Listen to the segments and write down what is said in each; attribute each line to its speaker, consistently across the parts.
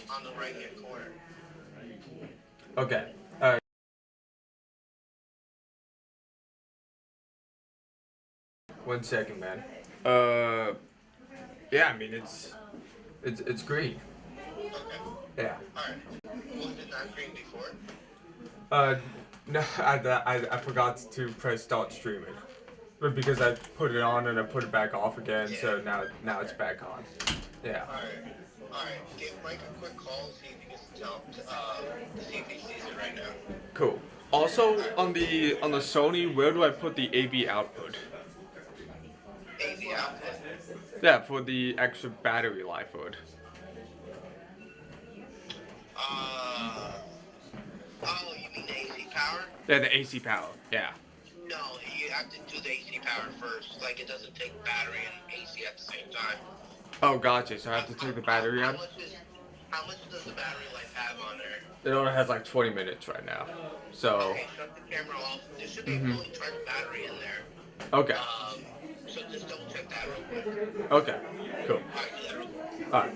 Speaker 1: on the right hand corner.
Speaker 2: Okay. All right. One second, man. Uh, yeah. I mean, it's green.
Speaker 1: Okay.
Speaker 2: Yeah.
Speaker 1: Alright. Was it not green before?
Speaker 2: Uh, no, I forgot to press start streaming, but because I put it on and I put it back off again,
Speaker 1: Yeah.
Speaker 2: so now it's
Speaker 1: Okay.
Speaker 2: back on. Yeah.
Speaker 1: Alright. Alright. Give Mike a quick call, see if you can tell him to see if he sees it right now.
Speaker 2: Cool. Also
Speaker 1: Alright.
Speaker 2: on the Sony, where do I put the AV output?
Speaker 1: AV output.
Speaker 2: Yeah, for the extra battery life for it.
Speaker 1: Uh oh, you mean the AC power?
Speaker 2: Yeah, the AC power. Yeah.
Speaker 1: No, you have to do the AC power first. Like it doesn't take battery and AC at the same time.
Speaker 2: Oh, gotcha. So I have to take the battery
Speaker 1: How
Speaker 2: out.
Speaker 1: much is how much does the battery life have on there?
Speaker 2: It only has like 20 minutes right now. So.
Speaker 1: Okay, shut the camera off. There should be a
Speaker 2: Mhm.
Speaker 1: fully charged battery in there.
Speaker 2: Okay.
Speaker 1: So just double check that real quick.
Speaker 2: Okay. Cool.
Speaker 1: Alright, do that real quick.
Speaker 2: All right.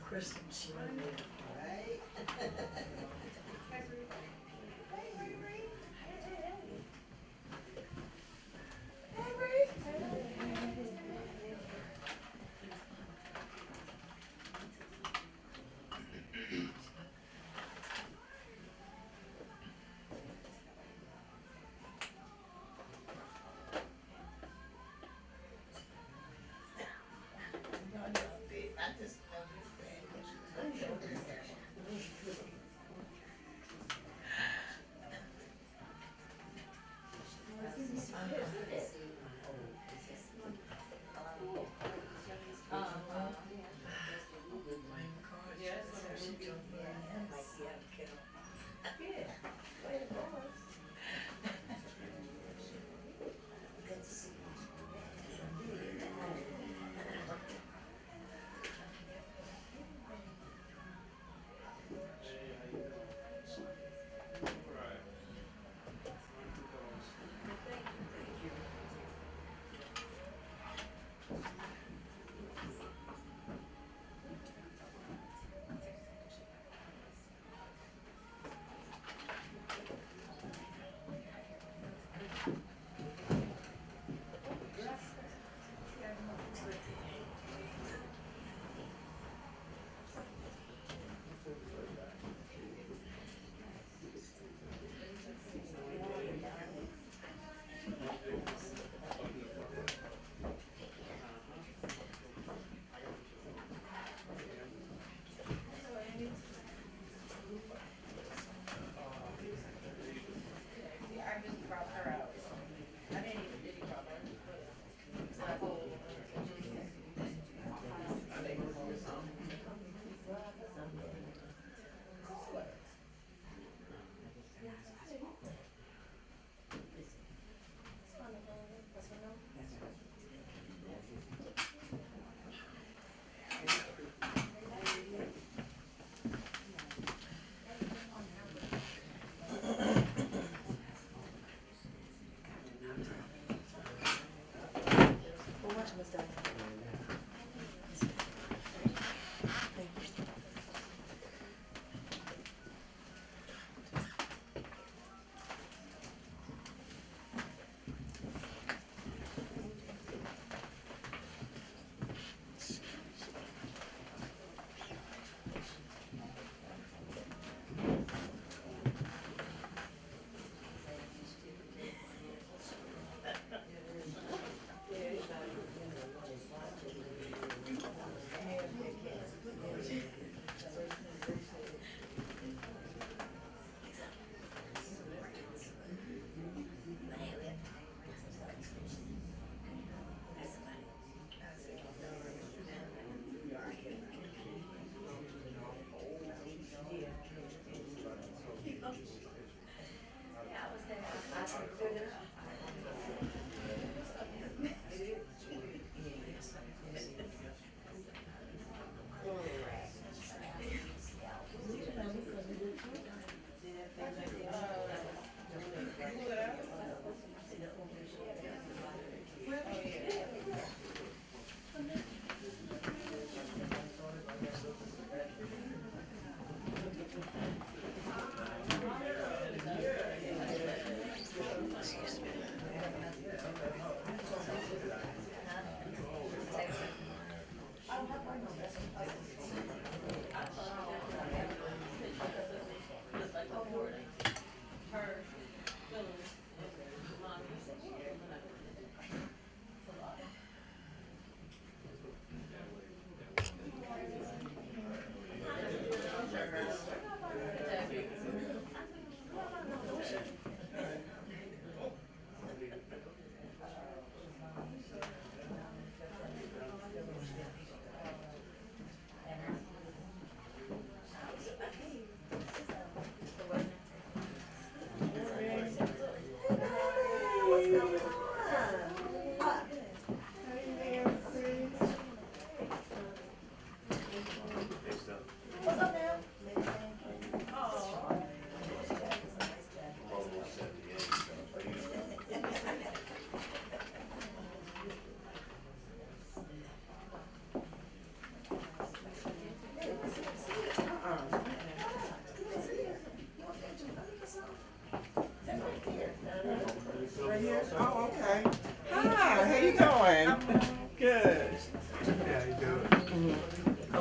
Speaker 3: Christmas movie, right?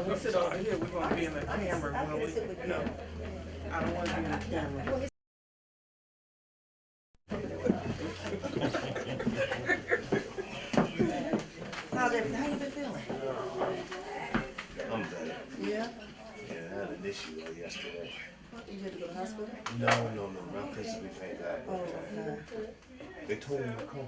Speaker 4: we sit over here, we're gonna be in the camera when we, no. I don't wanna be in the camera.
Speaker 3: How's everything? How you been feeling?
Speaker 5: I'm better.
Speaker 3: Yeah?
Speaker 5: Yeah, I had an issue yesterday.
Speaker 3: What, you had to go to the hospital?
Speaker 5: No, not physically, thank God.
Speaker 3: Oh, okay.
Speaker 5: They told me to come.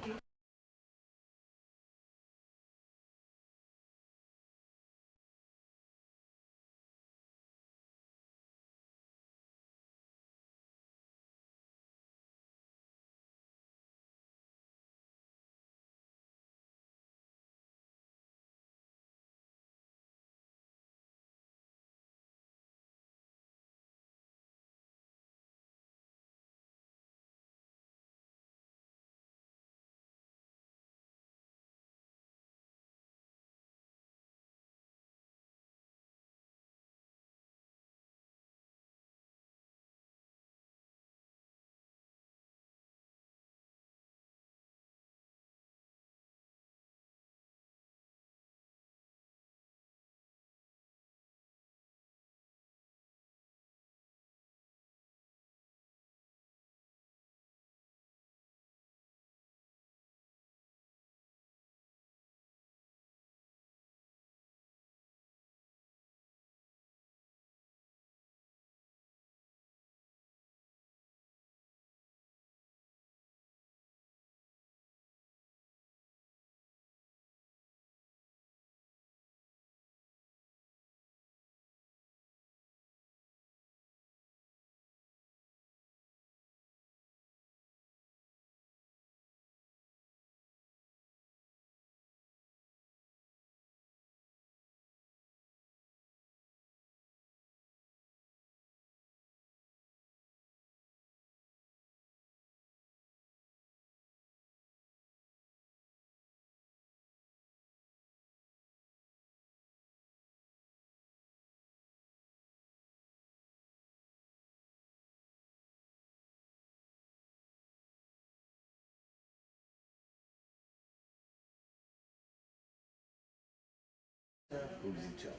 Speaker 5: Who you tell?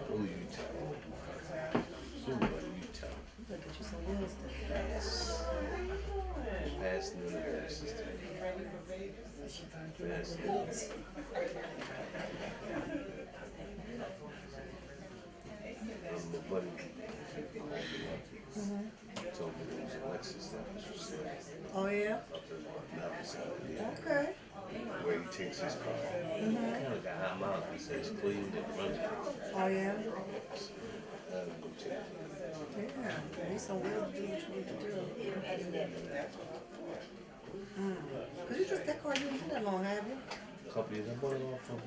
Speaker 5: Who you tell? Who you tell?
Speaker 3: Look at you some wisdom.
Speaker 5: Past and the sister. Past my buddy told me it was Alexis that was for sale.
Speaker 3: Oh, yeah?
Speaker 5: Up in yeah.
Speaker 3: Okay.
Speaker 5: Where he takes his car. Kind of got high miles. He says clean and runs it.
Speaker 3: Oh, yeah?
Speaker 5: Go check it.
Speaker 3: Yeah. You need some will to do what you need to do. Because you just, that car, you didn't have that long, have you?
Speaker 5: Couple years. I bought it off of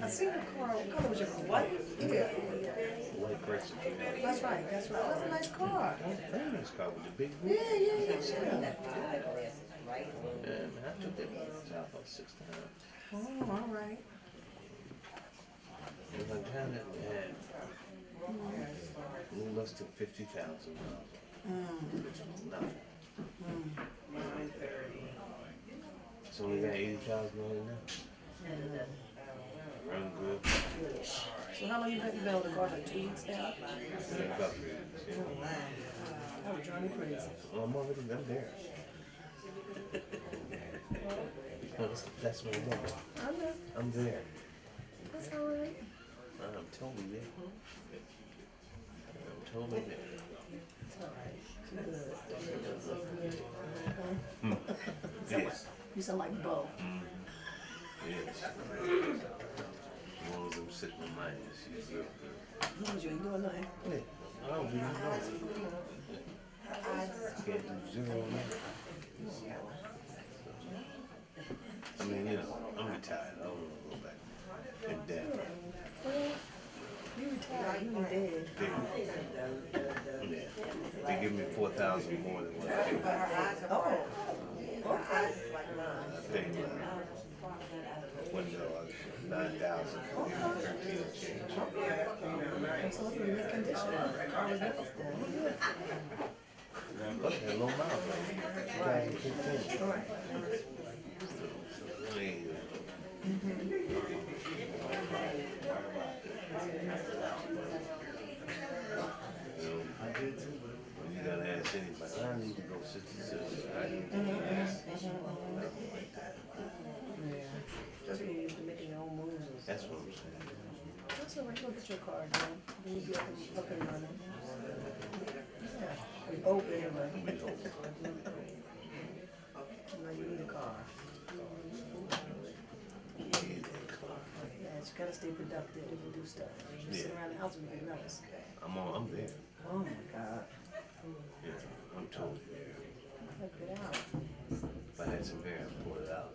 Speaker 3: I seen the car. What color was your car? White? Yeah.
Speaker 5: White Chrysler.
Speaker 3: That's right. That's right. That's a nice car.
Speaker 5: Very nice car with the big
Speaker 3: Yeah,
Speaker 5: wheel.
Speaker 3: yeah, yeah.
Speaker 5: Yeah, man, I took that out about 6 times.
Speaker 3: Oh, all right.
Speaker 5: It was like kind of had a little less than 50,000 miles. Which was nothing. It's only got 80,000 on it now. Run good.
Speaker 3: So how long you been on the car? Like 2 weeks now?
Speaker 5: Yeah, about 3 weeks. Yeah.
Speaker 3: That would drive me crazy.
Speaker 5: Well, I'm already there. That's my mom. I'm there.
Speaker 3: That's all right.
Speaker 5: I'm totally there. I'm totally there. Yes.
Speaker 3: You sound like Bo.
Speaker 5: Yes. As long as I'm sitting in mine, she's real good.
Speaker 3: As long as you ain't doing nothing.
Speaker 5: Yeah. I don't do nothing. Can't do zero on that. I mean, you know, I'm retired. I don't want to go back in debt.
Speaker 3: Well, you retired. You ain't dead.
Speaker 5: Yeah. They give me 4,000 more than what I paid.
Speaker 3: Oh. Okay.
Speaker 5: I paid window 9,000 for 13 and change.
Speaker 3: So it's in good condition. Car was nice then.
Speaker 5: Look, had low miles, right? 2015.
Speaker 3: All right.
Speaker 5: So really, know, when you gotta ask anybody, I need to go sit to sit. I need to go like that.
Speaker 3: Yeah. That's when you used to making your own moves.
Speaker 5: That's what I'm saying.
Speaker 3: That's all right. Go get your car, girl. Then you be up and running. Yeah. We open anyway.
Speaker 5: We hope.
Speaker 3: Now you need a car. Yeah, you gotta stay productive and do stuff. You sit around the house and make nothing.
Speaker 5: I'm there.
Speaker 3: Oh my God.
Speaker 5: Yeah, I'm told.
Speaker 3: Check it out.
Speaker 5: If I had some beer, I'd pour it out.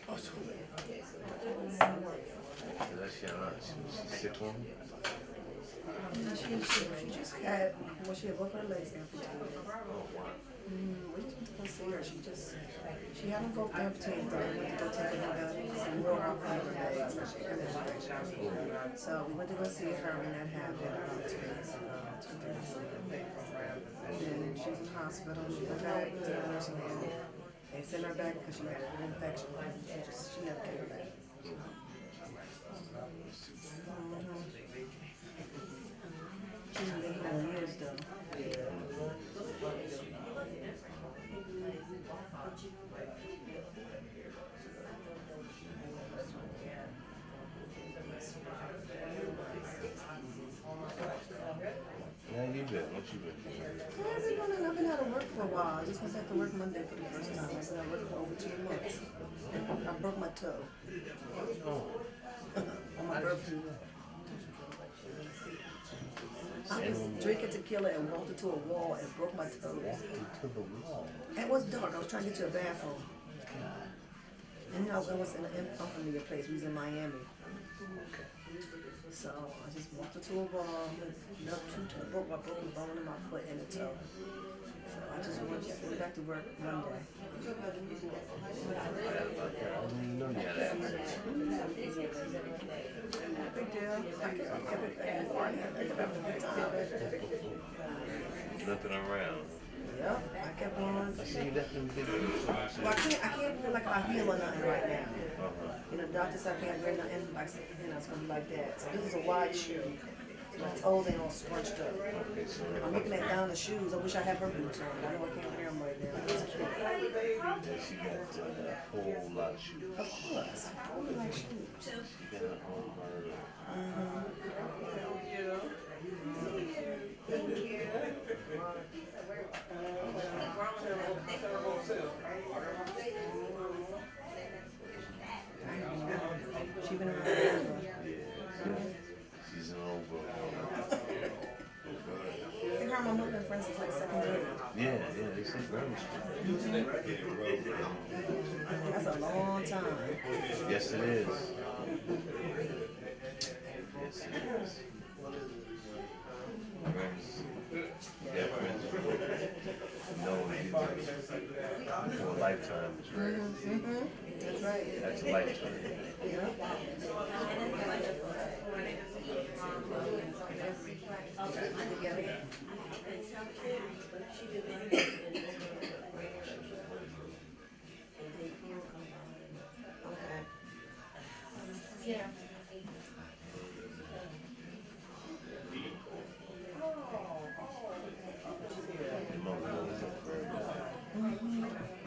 Speaker 5: Oh, so that's your aunt. She's sick on me?
Speaker 3: She just had, well, she had both her legs amputated.
Speaker 5: Oh, wow.
Speaker 3: We just went to go see her. She had them both amputated. Then we went to go take her down and wore off one of her legs. And she had an infection. So we went to go see her when that happened. Two days ago. And then she was in the hospital. She went back to the nursing home. They sent her back because she had an infection. She never came back. She's been here years though.
Speaker 5: How you been? What you been?
Speaker 3: I've been out of work for a while. I just went back to work Monday for the first time. I've been out of work for over 2 months. I broke my toe. On my birthday. I was drinking tequila and walked into a wall and broke my toe.
Speaker 5: To the wall.
Speaker 3: It was dark. I was trying to get to a bathroom. And I was in an unfamiliar place. We was in Miami. So I just walked into a wall, broke my bone in my foot and the toe. So I just went back to work Monday.
Speaker 5: I didn't even know you had that.
Speaker 3: Big deal. I kept it
Speaker 5: Nothing around.
Speaker 3: Yep, I kept on.
Speaker 5: I see you left them big boots.
Speaker 3: Well, I can't feel like I heal or nothing right now. You know, doctor said I can't wear nothing like, it's gonna be like that. So this is a wide shoe. My toes ain't all scrunched up.
Speaker 5: Okay, so
Speaker 3: I'm looking at down the shoes. I wish I had her boots on. I know I can't wear them right now. That's cute.
Speaker 5: yeah, she got a whole lot of shoes.
Speaker 3: Of course. I only like shoes.
Speaker 5: She got a whole lot of
Speaker 3: She been around forever.
Speaker 5: she's an old girl.
Speaker 3: I think her and my mother been friends since like second grade.
Speaker 5: Yeah, they say grammar school.
Speaker 3: That's a long time.
Speaker 5: Yes, it is. Yes, it is. Friends. Yeah, friends. No, for a lifetime is rare.
Speaker 3: That's right.
Speaker 5: That's a lifetime.
Speaker 3: Yeah. Together. Okay. Yeah.
Speaker 5: Your mom knows that very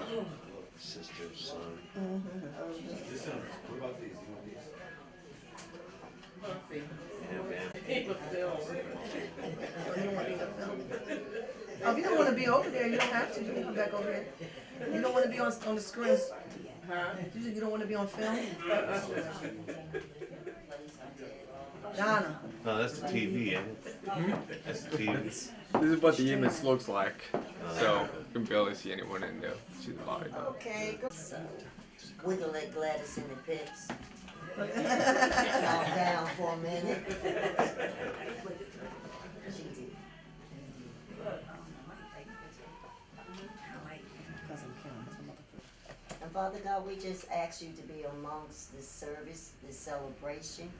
Speaker 5: well. Sister, son. Yeah, man.
Speaker 3: Oh, if you don't want to be over there, you don't have to. You can come back over here. You don't want to be on the screens. Huh? You don't want to be on film? Donna.
Speaker 5: No, that's the TV, ain't it? That's the TV.
Speaker 2: This is what the image looks like. So you can barely see anyone in there. See the body though.
Speaker 6: Okay, go. So, wiggle that Gladys in the pips. Calm down for a minute. She did. And Father God, we just ask you to be amongst this service, this celebration.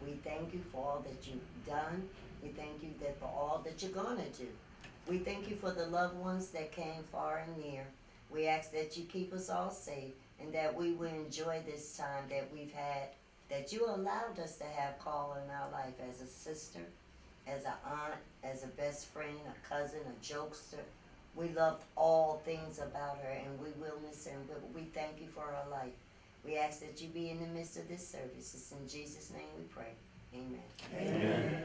Speaker 6: We thank you for all that you've done. We thank you that for all that you're gonna do. We thank you for the loved ones that came far and near. We ask that you keep us all safe and that we will enjoy this time that we've had, that you allowed us to have Karla in our life as a sister, as an aunt, as a best friend, a cousin, a jokester. We loved all things about her, and we will miss her, and we thank you for her life. We ask that you be in the midst of this service. It's in Jesus' name we pray. Amen.
Speaker 5: Amen.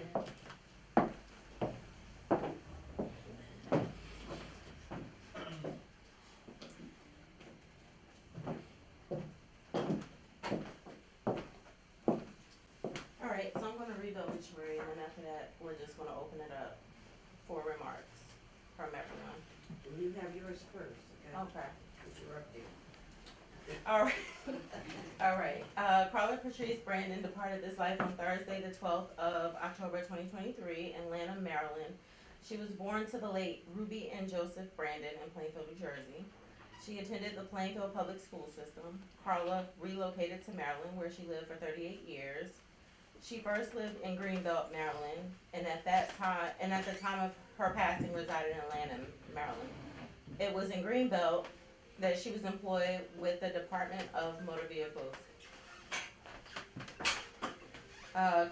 Speaker 7: All right, so I'm gonna read the obituary, and then after that, we're just gonna open it up for remarks from everyone.
Speaker 3: You have yours first, okay?
Speaker 7: Okay.
Speaker 3: Because you're up there.
Speaker 7: All right. All right. Karla Patrice Brandon departed this life on Thursday, the 12th of October, 2023, in Lanham, Maryland. She was born to the late Ruby and Joseph Brandon in Plainfield, New Jersey. She attended the Plainfield Public School system. Karla relocated to Maryland, where she lived for 38 years. She first lived in Greenbelt, Maryland, and at the time of her passing, resided in Lanham, Maryland. It was in Greenbelt that she was employed with the Department of Motor Vehicles.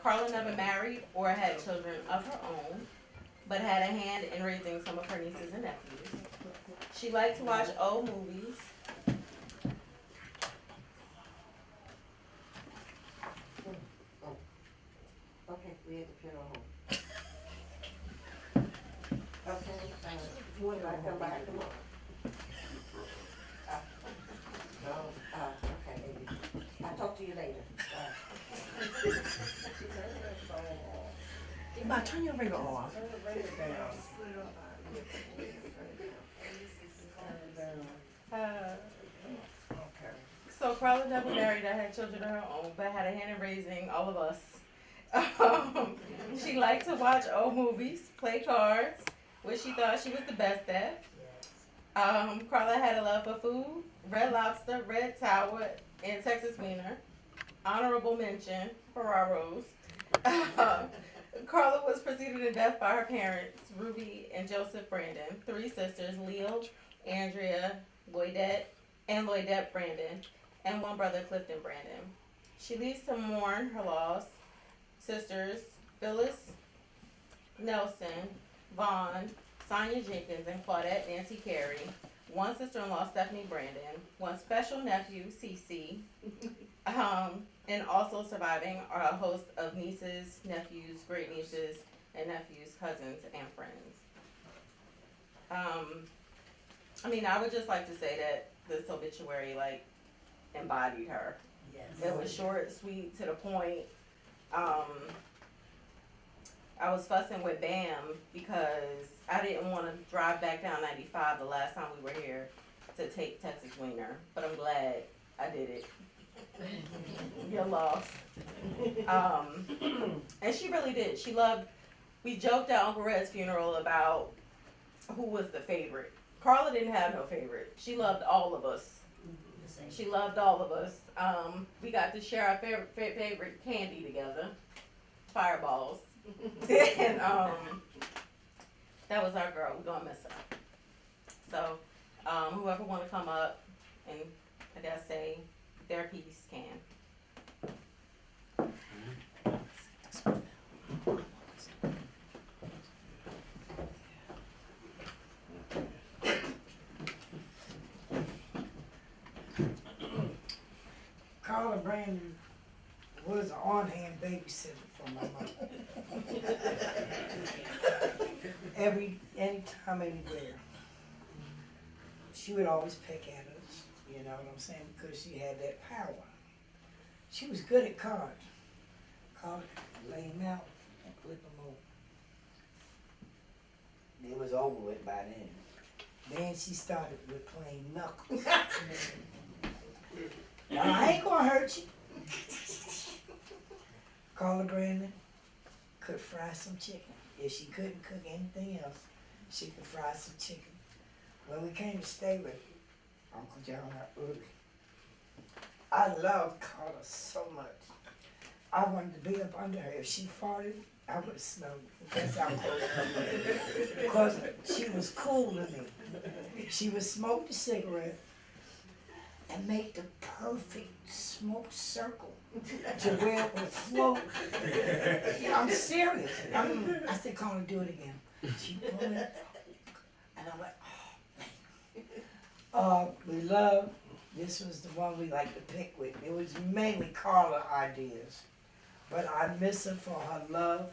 Speaker 7: Karla never married or had children of her own, but had a hand in raising some of her nieces and nephews. She liked to watch old movies.
Speaker 6: Okay, we had the funeral home. Okay, if you want to come back, come on. Okay, baby. I'll talk to you later.
Speaker 4: Ma, turn your radio off.
Speaker 7: So Karla never married or had children of her own, but had a hand in raising all of us. She liked to watch old movies, play cards, which she thought she was the best at. Karla had a love for food, Red Lobster, Red Tower and Texas Wiener. Honorable mention, Ferraro's. Karla was preceded to death by her parents, Ruby and Joseph Brandon, 3 sisters, Leal, Andrea, and Lloydette Brandon, and 1 brother, Clifton Brandon. She leaves to mourn her loss sisters, Phyllis Nelson, Sonia Jenkins and Claudette Nancy Carey, 1 sister-in-law, Stephany Brandon, 1 special nephew, Cece, and also surviving are a host of nieces, nephews, great nieces, and nephews, cousins, and friends. I would just like to say that this obituary, embodied her.
Speaker 6: Yes.
Speaker 7: It was short, sweet, to the point. I was fussing with Bam because I didn't want to drive back down 95 the last time we were here to take Texas Wiener, but I'm glad I did it. You're lost. And she really did. We joked at Uncle Red's funeral about who was the favorite. Karla didn't have no favorite. She loved all of us. She loved all of us. We got to share our favorite candy together, Fireballs. And that was our girl. We're gonna miss her. So whoever want to come up and I guess say their piece can.
Speaker 8: Karla Brandon was an on-hand babysitter for my mother. Anytime, anywhere. She would always pick at us, you know what I'm saying, because she had that power. She was good at cards. Karla could lay them out and flip them over.
Speaker 9: It was over with by then.
Speaker 8: Then she started with playing knuckles. Now, I ain't gonna hurt you. Karla Brandon could fry some chicken. If she couldn't cook anything else, she could fry some chicken. When we came to stay with Uncle John early, I loved Karla so much. I wanted to be up under her. If she farted, I would have smelled it. That's how close I was. Because she was cool to me. She would smoke the cigarette and make the perfect smoke circle to where it would float. I'm serious. I said, Carla, do it again. She pulled it, and I went, we love, this was the one we like to pick with. It was mainly Carla ideas. But I miss her for her love,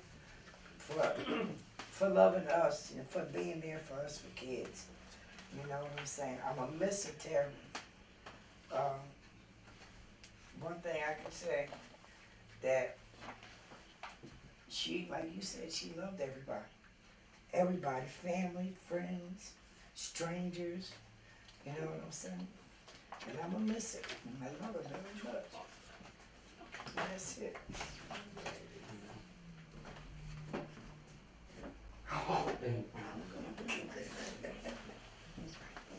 Speaker 8: for loving us and for being there for us for kids. You know what I'm saying? I'm a miss her terribly. One thing I can say, that she, like you said, she loved everybody. Everybody, family, friends, strangers, you know what I'm saying? And I'm gonna miss it. I love her very much. That's it.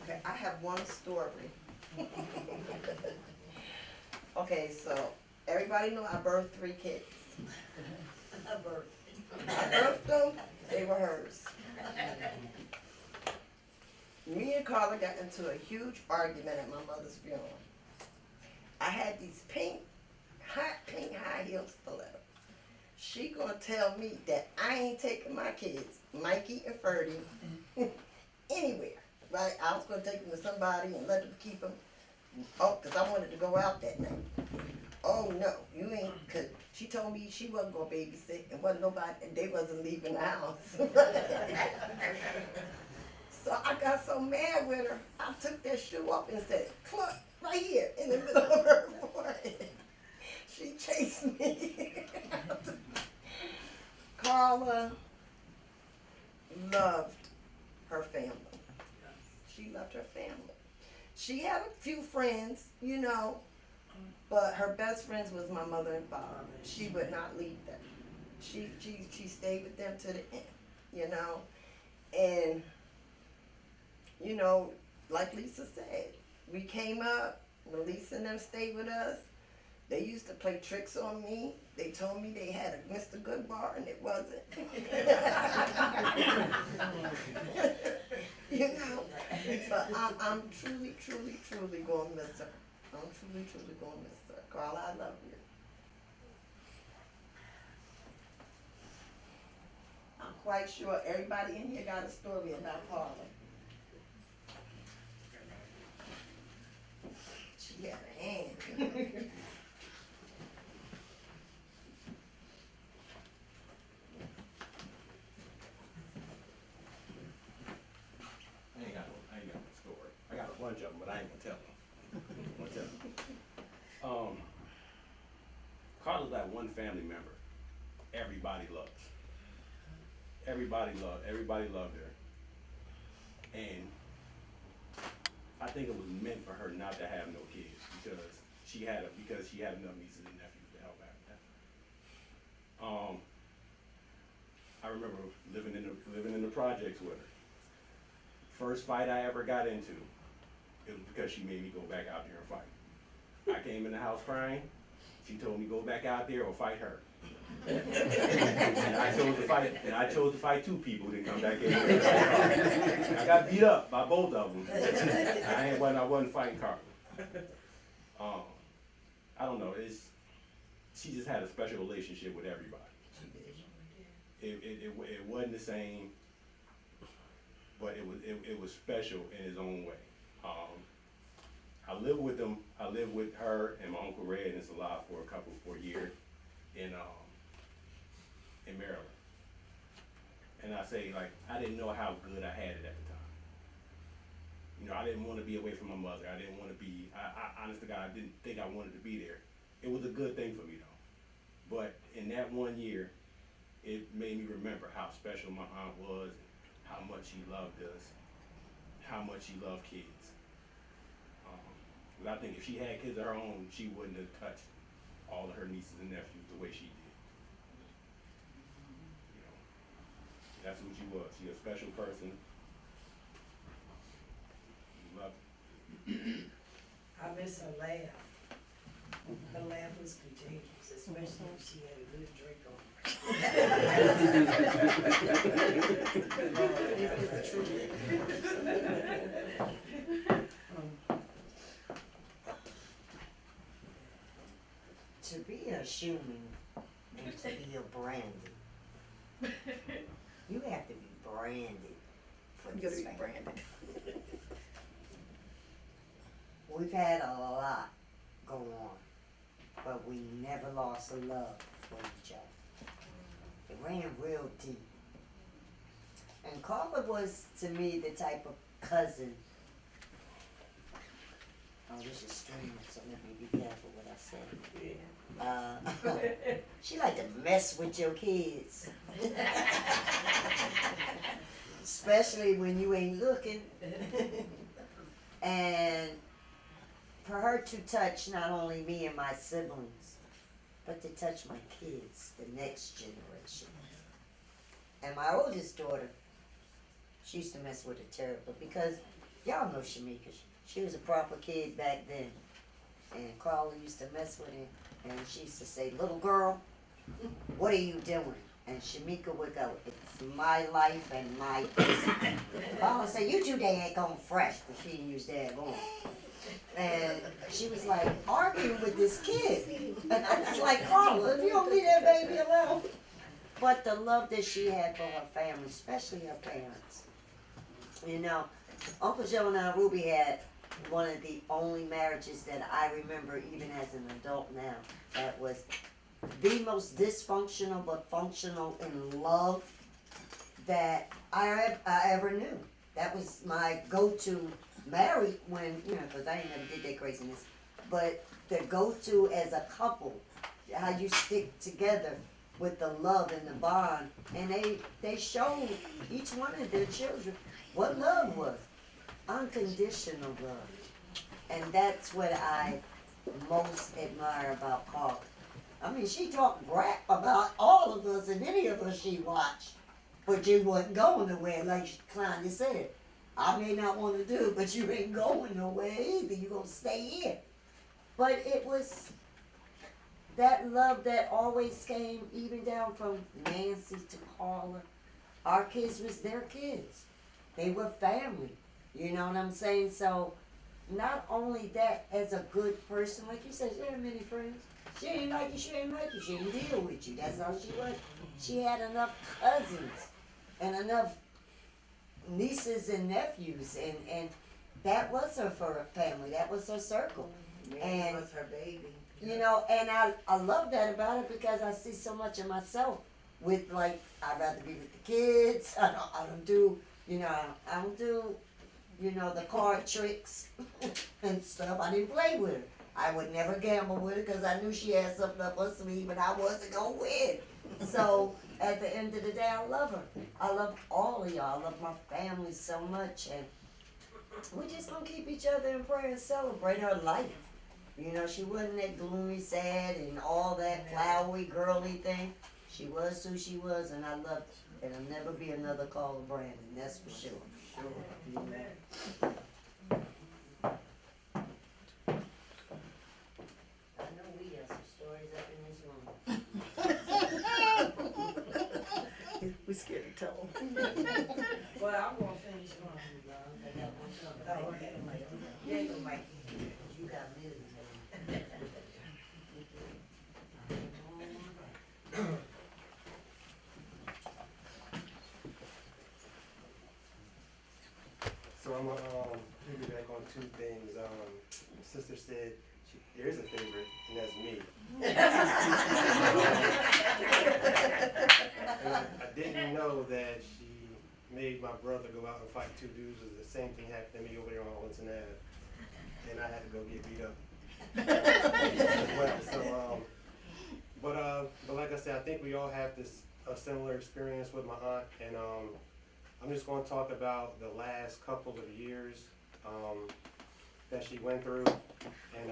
Speaker 10: Okay, I have one story. Okay, so everybody know I birthed 3 kids. I birthed them, they were hers. Me and Carla got into a huge argument at my mother's funeral. I had these hot pink high heel stilettos. She gonna tell me that I ain't taking my kids, Mikey and Ferdy, anywhere. Right? I was gonna take them to somebody and let them keep them. Oh, cause I wanted to go out that night. Oh no, you ain't, cause she told me she wasn't gonna babysit and wasn't nobody, and they wasn't leaving the house. So I got so mad with her, I took that shoe off and said, cluck, right here in the middle of her forehead. She chased me. Carla loved her family. She loved her family. She had a few friends, you know, but her best friends was my mother and father. She would not leave them. She stayed with them to the end, you know. And, you know, like Lisa said, we came up, Lisa and them stayed with us. They used to play tricks on me. They told me they had a Mr. Goodbar and it wasn't. You know, but I'm truly, truly, truly gonna miss her. I'm truly, truly gonna miss her. Carla, I love you. I'm quite sure everybody in here got a story about Carla. She had a hand.
Speaker 11: I ain't got no story. I got a bunch of them, but I ain't gonna tell them. I'm gonna tell them. Carla's that one family member everybody loves. Everybody loved her. And I think it was meant for her not to have no kids because she had enough nieces and nephews to help out with that. I remember living in the projects with her. First fight I ever got into, it was because she made me go back out there and fight. I came in the house crying. She told me go back out there or fight her. And I chose to fight 2 people to come back in. I got beat up by both of them. I wasn't fighting Carla. I don't know. She just had a special relationship with everybody. It wasn't the same, but it was special in its own way. I lived with them. I lived with her and my Uncle Red and Salah for a year in Maryland. And I say, like, I didn't know how good I had it at the time. You know, I didn't want to be away from my mother. I didn't want to be, I honest to God, I didn't think I wanted to be there. It was a good thing for me though. But in that 1 year, it made me remember how special my aunt was, how much she loved us, how much she loved kids. But I think if she had kids of her own, she wouldn't have touched all of her nieces and nephews the way she did. You know, that's who she was. She was a special person. Love her.
Speaker 8: I miss her laugh. Her laugh was contagious, especially if she had a good drink on her.
Speaker 3: It's true.
Speaker 6: To be a Schumann and to be a Brandon, you have to be branded for
Speaker 10: You
Speaker 6: this
Speaker 10: gotta be
Speaker 6: family.
Speaker 10: branded.
Speaker 6: We've had a lot go on, but we never lost a love for each other. It ran real deep. And Karla was, to me, the type of cousin. Oh, this is streaming, so let me be careful what I say. She like to mess with your kids. Especially when you ain't looking. And for her to touch not only me and my siblings, but to touch my kids, the next generation. And my oldest daughter, she used to mess with her terribly because y'all know Shamika. She was a proper kid back then. And Karla used to mess with her and she used to say, "Little girl, what are you doing?" And Shamika would go, "It's my life and my business." Karla would say, "You too daggone fresh," but she didn't use daggone. And she was like arguing with this kid. And I was like, "Karla, if you don't leave that baby alone." But the love that she had for her family, especially her parents. You know, Uncle Joe and Aunt Ruby had one of the only marriages that I remember even as an adult now that was the most dysfunctional but functional in love that I ever knew. That was my go-to married when, you know, because I ain't never did that craziness, but the go-to as a couple, how you stick together with the love and the bond, and they showed each one of their children what love was. Unconditional love. And that's what I most admire about Karla. I mean, she talked crap about all of us and any of us she watched, but you wasn't going nowhere, like Klein said. I may not want to do it, but you ain't going nowhere either. You're going to stay here. But it was that love that always came, even down from Nancy to Karla. Our kids was their kids. They were family. You know what I'm saying? So, not only that, as a good person, like you said, she had many friends. She didn't like you, she didn't like you, she didn't deal with you. That's how she was. She had enough cousins and enough nieces and nephews, and that was her family. That was her circle.
Speaker 10: And was her baby.
Speaker 6: You know, and I love that about it because I see so much of myself with, like, I'd rather be with the kids. I don't do, you know, the card tricks and stuff. I didn't play with her. I would never gamble with her because I knew she had something up her sleeve and I wasn't going to win. So at the end of the day, I love her. I love all of y'all. I love my family so much. And we're just going to keep each other in prayer and celebrate her life. You know, she wasn't that gloomy, sad, and all that flowery, girly thing. She was who she was, and I loved her. There'll never be another Karla Brandon, that's for sure. Amen. I know we have some stories up in this room.
Speaker 10: We're scared to tell them.
Speaker 8: Well, I'm gonna finish one.
Speaker 6: I got one coming.
Speaker 8: Oh, okay.
Speaker 6: Yeah, you might. You got millions.
Speaker 12: So I'm gonna piggyback on two things. Sister said there is a favorite, and that's me. And I didn't know that she made my brother go out and fight two dudes. The same thing happened to me over there on Linton Ave, and I had to go get beat up. But like I said, I think we all have a similar experience with my aunt, and I'm just going to talk about the last couple of years that she went through, and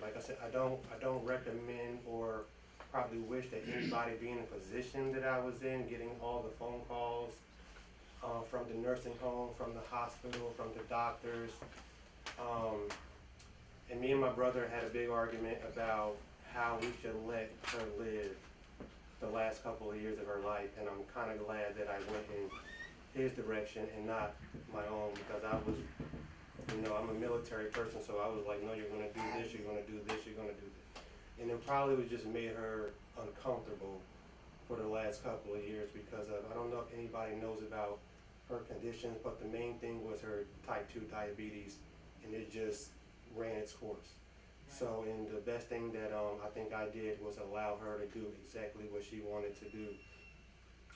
Speaker 12: like I said, I don't recommend or probably wish that anybody be in the position that I was in, getting all the phone calls from the nursing home, from the hospital, from the doctors. and me and my brother had a big argument about how we should let her live the last couple of years of her life, and I'm kind of glad that I went in his direction and not my own, because I was, you know, I'm a military person, so I was like, no, you're gonna do this, you're gonna do this, you're gonna do this. And it probably was just made her uncomfortable for the last couple of years because of, I don't know if anybody knows about her conditions, but the main thing was her type 2 diabetes, and it just ran its course. So, and the best thing that I think I did was allow her to do exactly what she wanted to do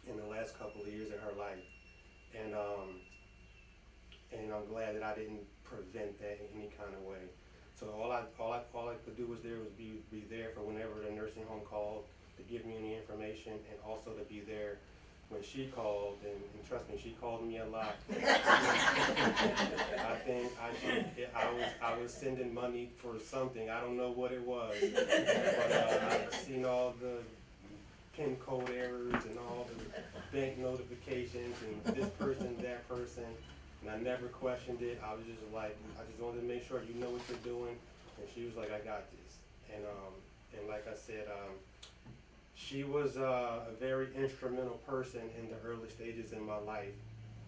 Speaker 12: in the last couple of years of her life. And I'm glad that I didn't prevent that in any kind of way. So all I could do was be there for whenever the nursing home called to give me any information, and also to be there when she called, and trust me, she called me a lot. I think I was sending money for something. I don't know what it was, but I've seen all the PIN code errors and all the bank notifications and this person, that person, and I never questioned it. I was just like, I just wanted to make sure you know what you're doing, and she was like, I got this. And like I said, she was a very instrumental person in the early stages in my life,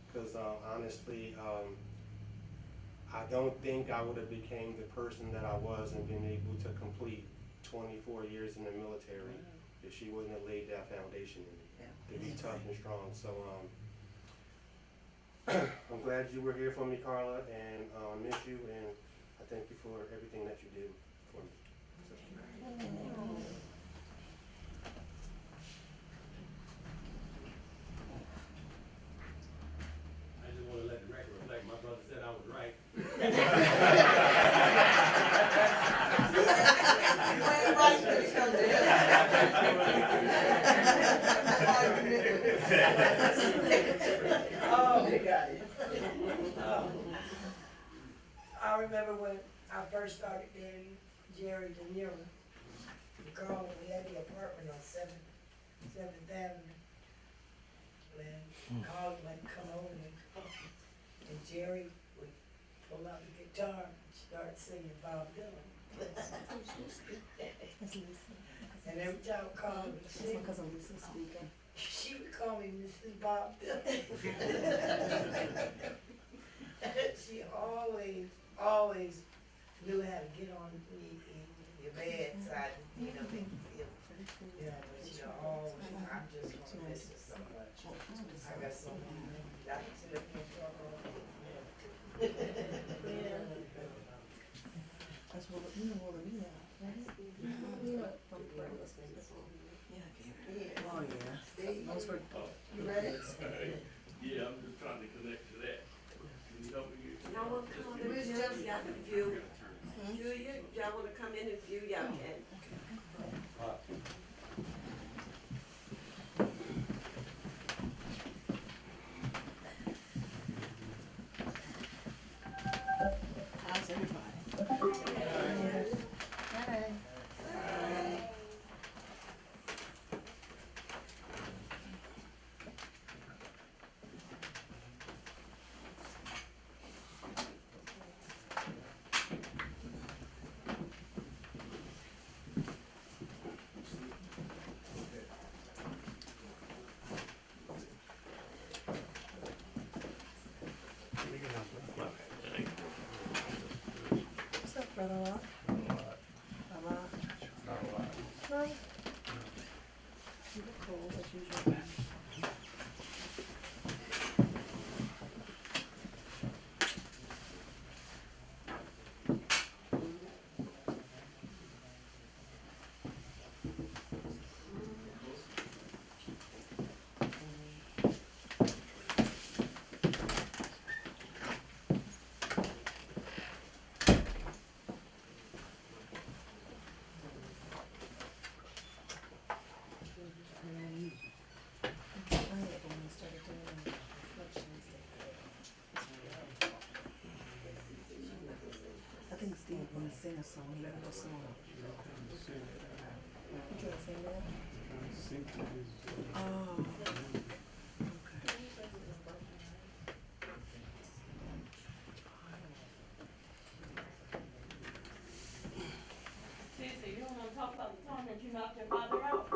Speaker 12: because honestly, I don't think I would have became the person that I was and been able to complete 24 years in the military if she wouldn't have laid that foundation in me to be tough and strong. So I'm glad you were here for me, Karla, and I miss you, and I thank you for everything that you did for me.
Speaker 11: I just want to let the record reflect my brother said I was right.
Speaker 10: You ain't right when it comes to
Speaker 8: Oh, they got it. I remember when I first started dating Jerry De Niro. Carl, we had the apartment on 7th Avenue. And Carl would come over and Jerry would pull out the guitar and start singing Bob Dylan. And every time Carl would sing, she would call me Mrs. Bob Dylan. She always knew how to get on me in your bedside, you know, make you feel. Yeah, but you know, always, I'm just gonna miss her so much. I got so many, I can sit up here and talk all day. Yeah.
Speaker 3: That's what you know what we are, right? Oh yeah. Those were.
Speaker 10: You ready?
Speaker 11: Yeah, I'm just trying to connect to that. Can you help me?
Speaker 13: Y'all want to come in and view? Y'all can view. Julia, y'all want to come in and view? Y'all can.
Speaker 3: How's everybody? Hi. What's up, brother? Hello. No. You look cool as usual. I think Steve when he sing a song, he wrote a song. You trying to sing that? Oh.
Speaker 7: to talk about the time that you knocked your father out?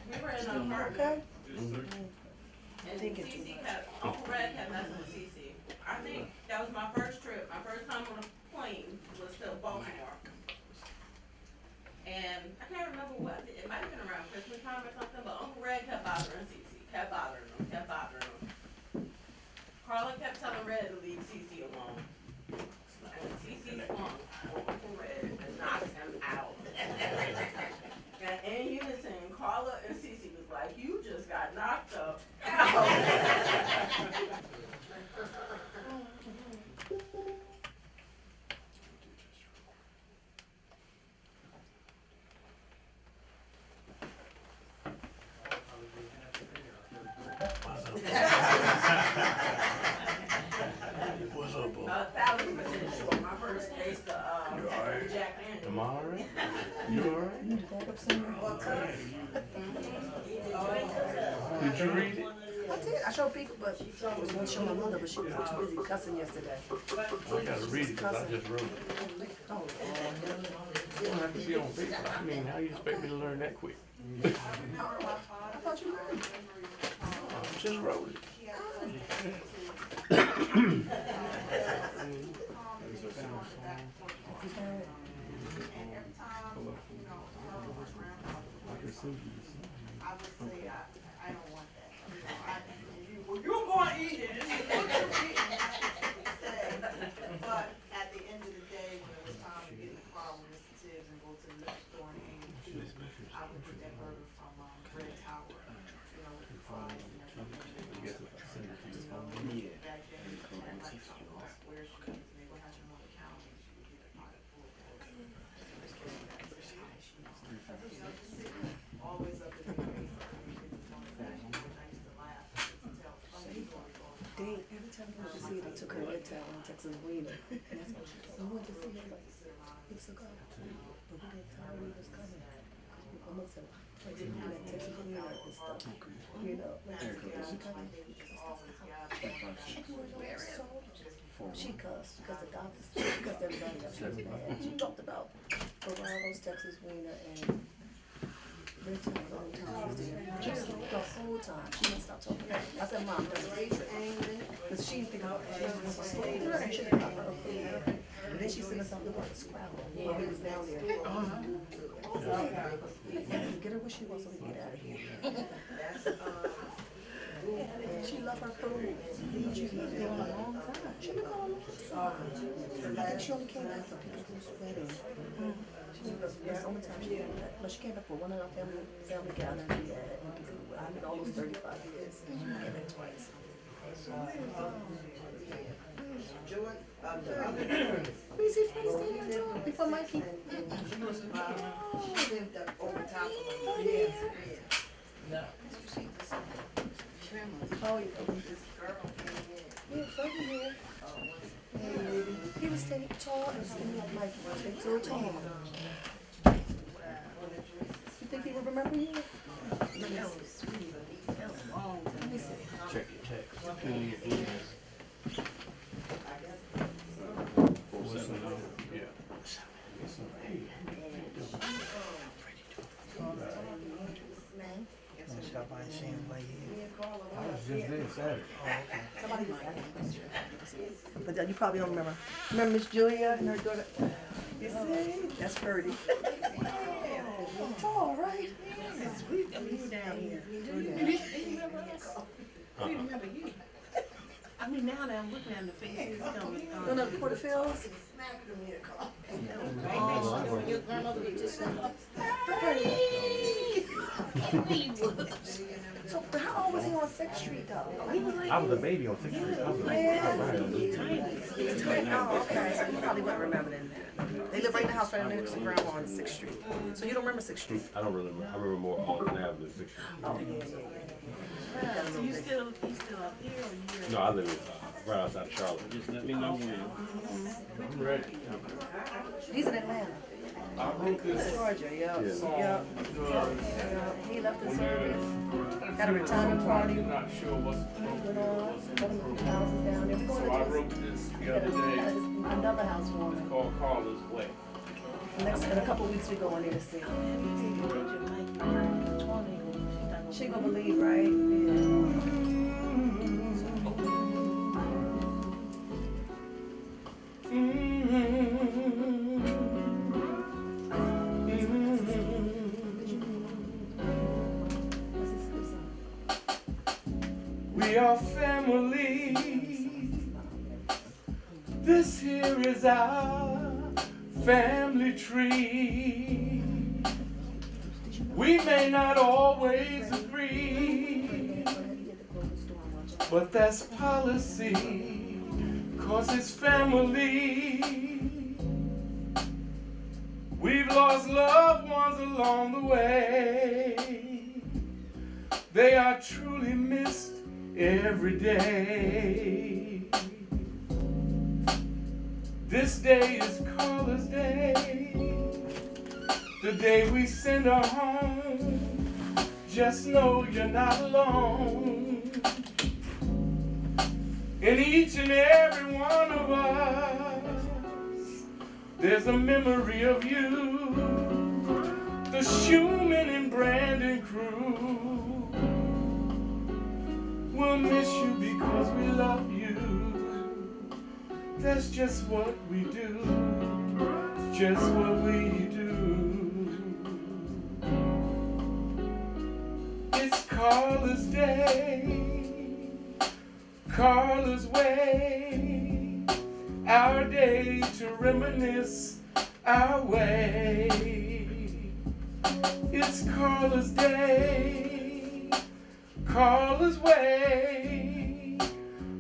Speaker 7: We were in a park.
Speaker 3: Okay?
Speaker 7: And Cece kept, Uncle Red kept messing with Cece. I think that was my first trip. My first time on a plane was to Baltimore. And I can't remember what, it might have been around Christmas time or something, but Uncle Red kept bothering Cece, kept bothering him. Karla kept telling Red to leave Cece alone. And Cece swung on Uncle Red and knocked him out. And in unison, Karla and Cece was like, you just got knocked up.
Speaker 5: What's up, boy?
Speaker 7: 1,000% sure. My first taste of Jack Daniels.
Speaker 5: Am I alright? You alright? Did you read it?
Speaker 3: I did. I showed people, but I was going to show my mother, but she was too busy cussing yesterday.
Speaker 5: I gotta read it because I just wrote it.
Speaker 3: Oh,
Speaker 5: You don't have to be on paper. I mean, how you expect me to learn that quick?
Speaker 3: I thought you learned.
Speaker 5: I just wrote it.
Speaker 13: I don't want that. You're going to eat it. But at the end of the day, when it was time to get in the car with Mr. Tibbs and go to the liquor store and eat, I would get that burger from Red Tower, with the fries and everything. Back then, you had like some square sheets, and they would have them on the counter, and she would get a pot full of burgers. Always up in the face.
Speaker 3: Every time I went to see it, I took her to Tower and Texas Wiener. And that's what she told me. We went to see her like weeks ago. But we didn't tell her we was coming. My mom said, like, we had Texas Wiener and stuff. She coming? She cussed because the doctors, because everybody else was mad. She talked about Ferraro's Texas Wiener and Red Tower the whole time she was there. Just the whole time. She didn't stop talking. I said, Mom, that's angry. Because she didn't think I was a slave. And she didn't have her food. And then she sent us something about the Scrabble while we was down there. Get her where she was so we can get out of here. She loved her food. She's been there a long time. She's been gone a long time. I think she only came back for people's wedding. That's the only time she came back. But she came back for one of our family gatherings we had. I mean, almost 35 years. She came back twice. We see Freddie standing there before Mikey. Oh, yeah. Yeah, Freddie here. Hey, baby. He was standing tall and skinny like Mikey. They so tall. You think he would remember you? Let me see.
Speaker 5: Check your text. Yeah.
Speaker 9: Stop by and see him like
Speaker 3: I
Speaker 9: was just there Saturday.
Speaker 3: Oh, okay. Somebody was asking. But you probably don't remember. Remember Miss Julia and her daughter? You see? That's Ferdy. Tall, right?
Speaker 8: We were down here.
Speaker 3: We remember you.
Speaker 8: I mean, now that I'm looking at the faces,
Speaker 3: You know the Porterfields?
Speaker 8: your grandmother was just
Speaker 3: So how old was he on 6th Street though? He was like,
Speaker 5: I was a baby on 6th Street. I was
Speaker 3: tiny. Oh, okay. So you probably wouldn't remember them. They live right in the house right next to grandma on 6th Street. So you don't remember 6th Street?
Speaker 5: I don't really remember. I remember more Alton Avenue, 6th Street.
Speaker 3: Oh, yeah.
Speaker 8: So you still up here or you?
Speaker 5: No, I live right outside of Charlotte. Just let me know when. I'm ready.
Speaker 3: He's in Atlanta.
Speaker 11: I wrote this
Speaker 3: Georgia, yep.
Speaker 11: song
Speaker 3: Yep.
Speaker 11: because
Speaker 3: He left the
Speaker 11: when
Speaker 3: service.
Speaker 11: you're
Speaker 3: Got a retirement party.
Speaker 11: you're not sure what's
Speaker 3: Went
Speaker 11: appropriate,
Speaker 3: on.
Speaker 11: what's
Speaker 3: Got him
Speaker 11: inappropriate.
Speaker 3: houses down there. We're
Speaker 11: So
Speaker 3: going
Speaker 11: I
Speaker 3: to
Speaker 11: wrote this the
Speaker 3: got
Speaker 11: other day.
Speaker 3: another housewarming.
Speaker 11: It's called Karla's Way.
Speaker 3: In a couple weeks we going there to see. She gonna believe, right?
Speaker 11: We are family. This here is our family tree. We may not always agree, but that's policy, 'cause it's family. We've lost loved ones along the way. They are truly missed every day. This day is Karla's day, the day we send her home. Just know you're not alone. In each and every one of us, there's a memory of you, the Schumann and Brandon crew. We'll miss you because we love you. That's just what we do, just what we do. It's Karla's day, Karla's way, our day to reminisce our way. It's Karla's day, Karla's way,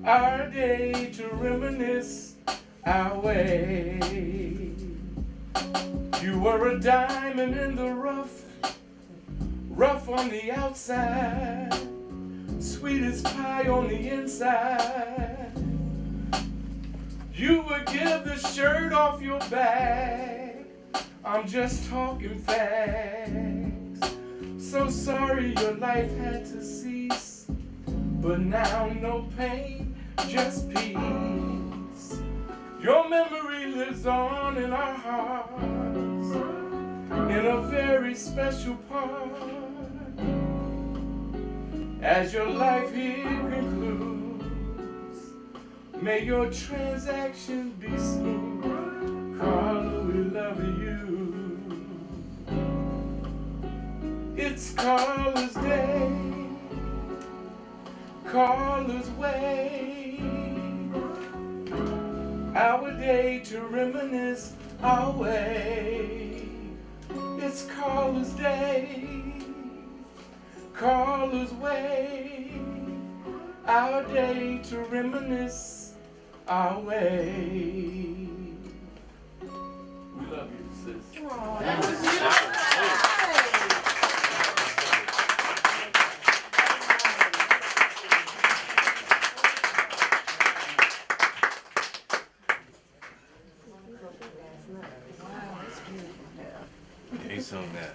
Speaker 11: our day to reminisce our way. You were a diamond in the rough, rough on the outside, sweet as pie on the inside. You would give the shirt off your back. I'm just talking facts. So sorry your life had to cease, but now no pain, just peace. Your memory lives on in our hearts, in a very special part. As your life here concludes, may your transactions be smooth. Karla, we love you. It's Karla's day, Karla's way, our day to reminisce our way. It's Karla's day, Karla's way, our day to reminisce our way. We love you, sis.
Speaker 3: Aww, that was beautiful.
Speaker 5: They sung that.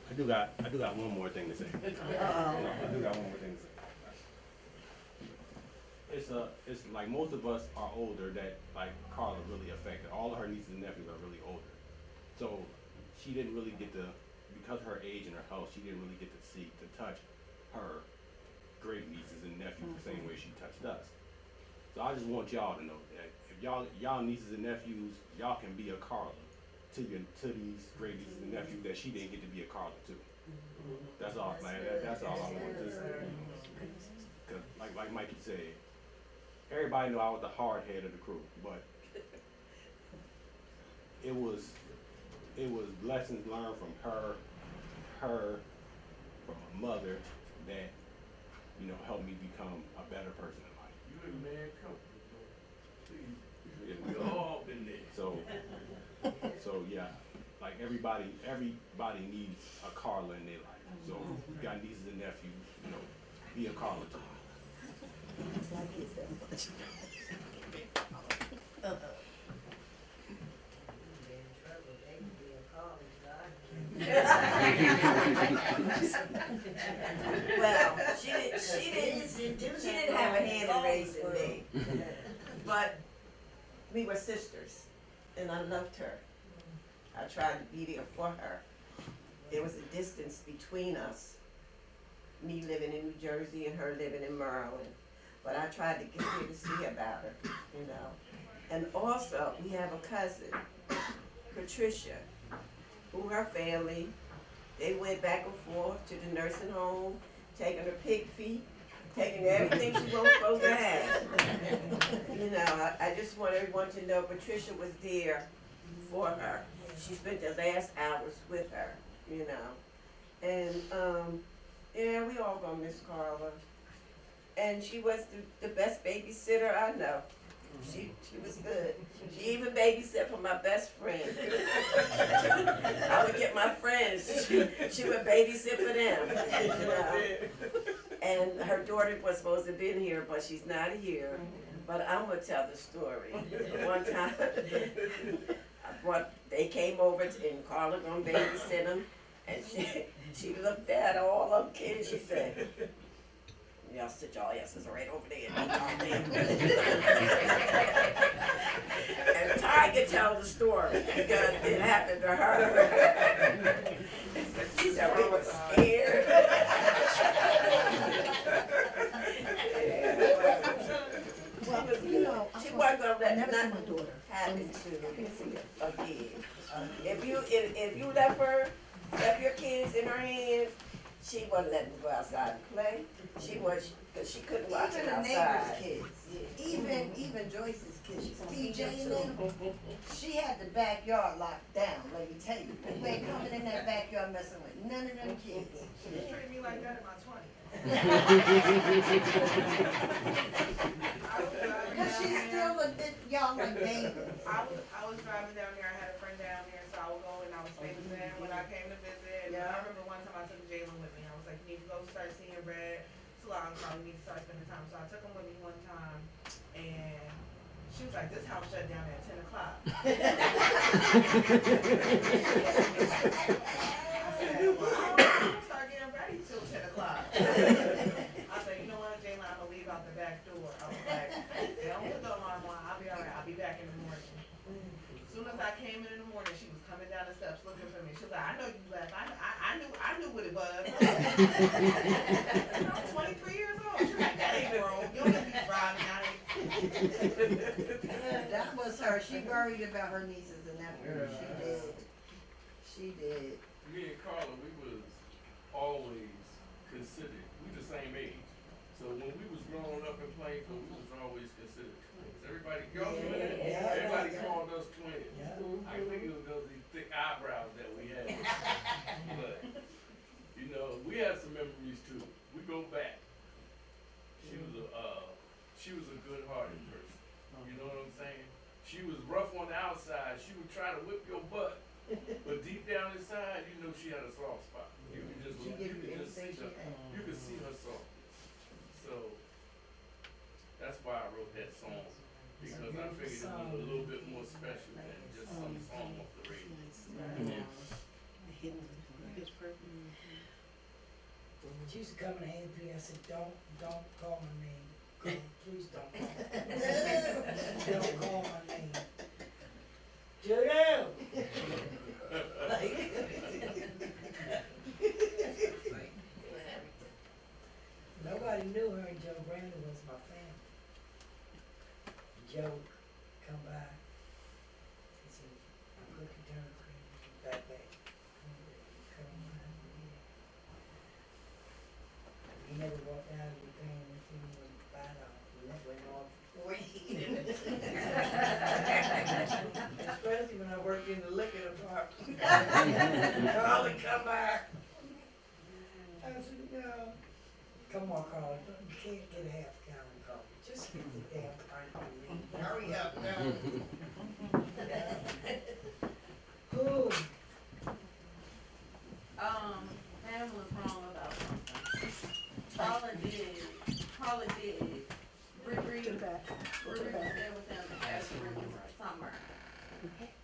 Speaker 5: I do got one more thing to say. I do got one more thing to say. It's like most of us are older that like Karla really affected. All of her nieces and nephews are really older. So she didn't really get to, because of her age and her health, she didn't really get to touch her great nieces and nephews the same way she touched us. So I just want y'all to know that if y'all nieces and nephews, y'all can be a Karla to these great nieces and nephews that she didn't get to be a Karla to. That's all, man. That's all I want to say. Cause like Mikey said, everybody knew I was the hard head of the crew, but it was lessons learned from her, from her mother, that you know, helped me become a better person in life.
Speaker 11: You and man couple. Please. Yeah, we all been there.
Speaker 5: So yeah, like everybody needs a Karla in their life. So you got nieces and nephews, you know, be a Karla to them.
Speaker 10: Well, she didn't have a hand in raising me, but we were sisters, and I loved her. I tried to be there for her. There was a distance between us, me living in New Jersey and her living in Maryland, but I tried to get there to see about her, you know. And also, we have a cousin, Patricia, who her family, they went back and forth to the nursing home, taking her pig feet, taking everything she was supposed to have. You know, I just want everyone to know Patricia was there for her. She spent the last hours with her, you know. And, yeah, we all gonna miss Karla. And she was the best babysitter I know. She was good. She even babysat for my best friend. I would get my friends. She would babysit for them. You know? And her daughter was supposed to have been here, but she's not here. But I'm gonna tell the story. One time, they came over and Karla gonna babysit them, and she looked at all them kids. She said, "Y'all sit y'all asses right over there." And Ty could tell the story because it happened to her. She said we were scared.
Speaker 3: Well, you know,
Speaker 10: She wasn't gonna let
Speaker 3: never
Speaker 10: nothing
Speaker 3: my daughter.
Speaker 10: happen to again. If you left your kids in her hands, she wasn't letting them go outside and play. She couldn't watch
Speaker 3: Even
Speaker 10: them
Speaker 3: the neighbors'
Speaker 10: outside.
Speaker 3: kids, even Joyce's kids, TJ and them, she had the backyard locked down, let me tell you. You ain't coming in that backyard messing with none of them kids.
Speaker 13: She treated me like that in my 20s.
Speaker 3: Cause she's still a bit, y'all like babies.
Speaker 13: I was driving down there, I had a friend down there, so I would go and I was staying with them when I came to visit. And I remember one time I took Jalen with me. I was like, you need to go start seeing Red. Salon, probably need to start spending time. So I took him with me one time, and she was like, this house shut down at 10 o'clock. I said, well, I don't start getting ready till 10 o'clock. I said, you know what, Jalen, I'm going to leave out the back door. I was like, don't put the alarm on. I'll be all right. I'll be back in the morning. As soon as I came in the morning, she was coming down the steps looking for me. She was like, I know you left. I knew what it was. I'm 23 years old. She's like, that ain't wrong. You don't need to be driving out here.
Speaker 3: That was her, she worried about her nieces and nephews, she did.
Speaker 11: Me and Karla, we was always considered, we the same age. So when we was growing up in Plainfield, we was always considered twins. Everybody everybody called us twins. I think it was those thick eyebrows that we had. But, you know, we had some memories too. We go back. She was a good-hearted person. You know what I'm saying? She was rough on the outside. She would try to whip your butt. But deep down inside, you know she had a soft spot. You could just see her softness. So that's why I wrote that song. Because I figured it was a little bit more special than just some song off the radio.
Speaker 8: She used to come and hand me, I said, don't call my name. Please don't call my name. Don't call my name. Judo! Nobody knew her until Brandon was my family. Joe come by. He said, I'm cooking turnip cream. Back. Come on. He never walked out of the thing and he was $5. And that went on for 4 years. Especially when I worked in the liquor department. Karla come by. I said, no. Come on, Karla.
Speaker 6: Ooh.
Speaker 7: Pam was wrong about something. Carla did. Bree was there with them every summer.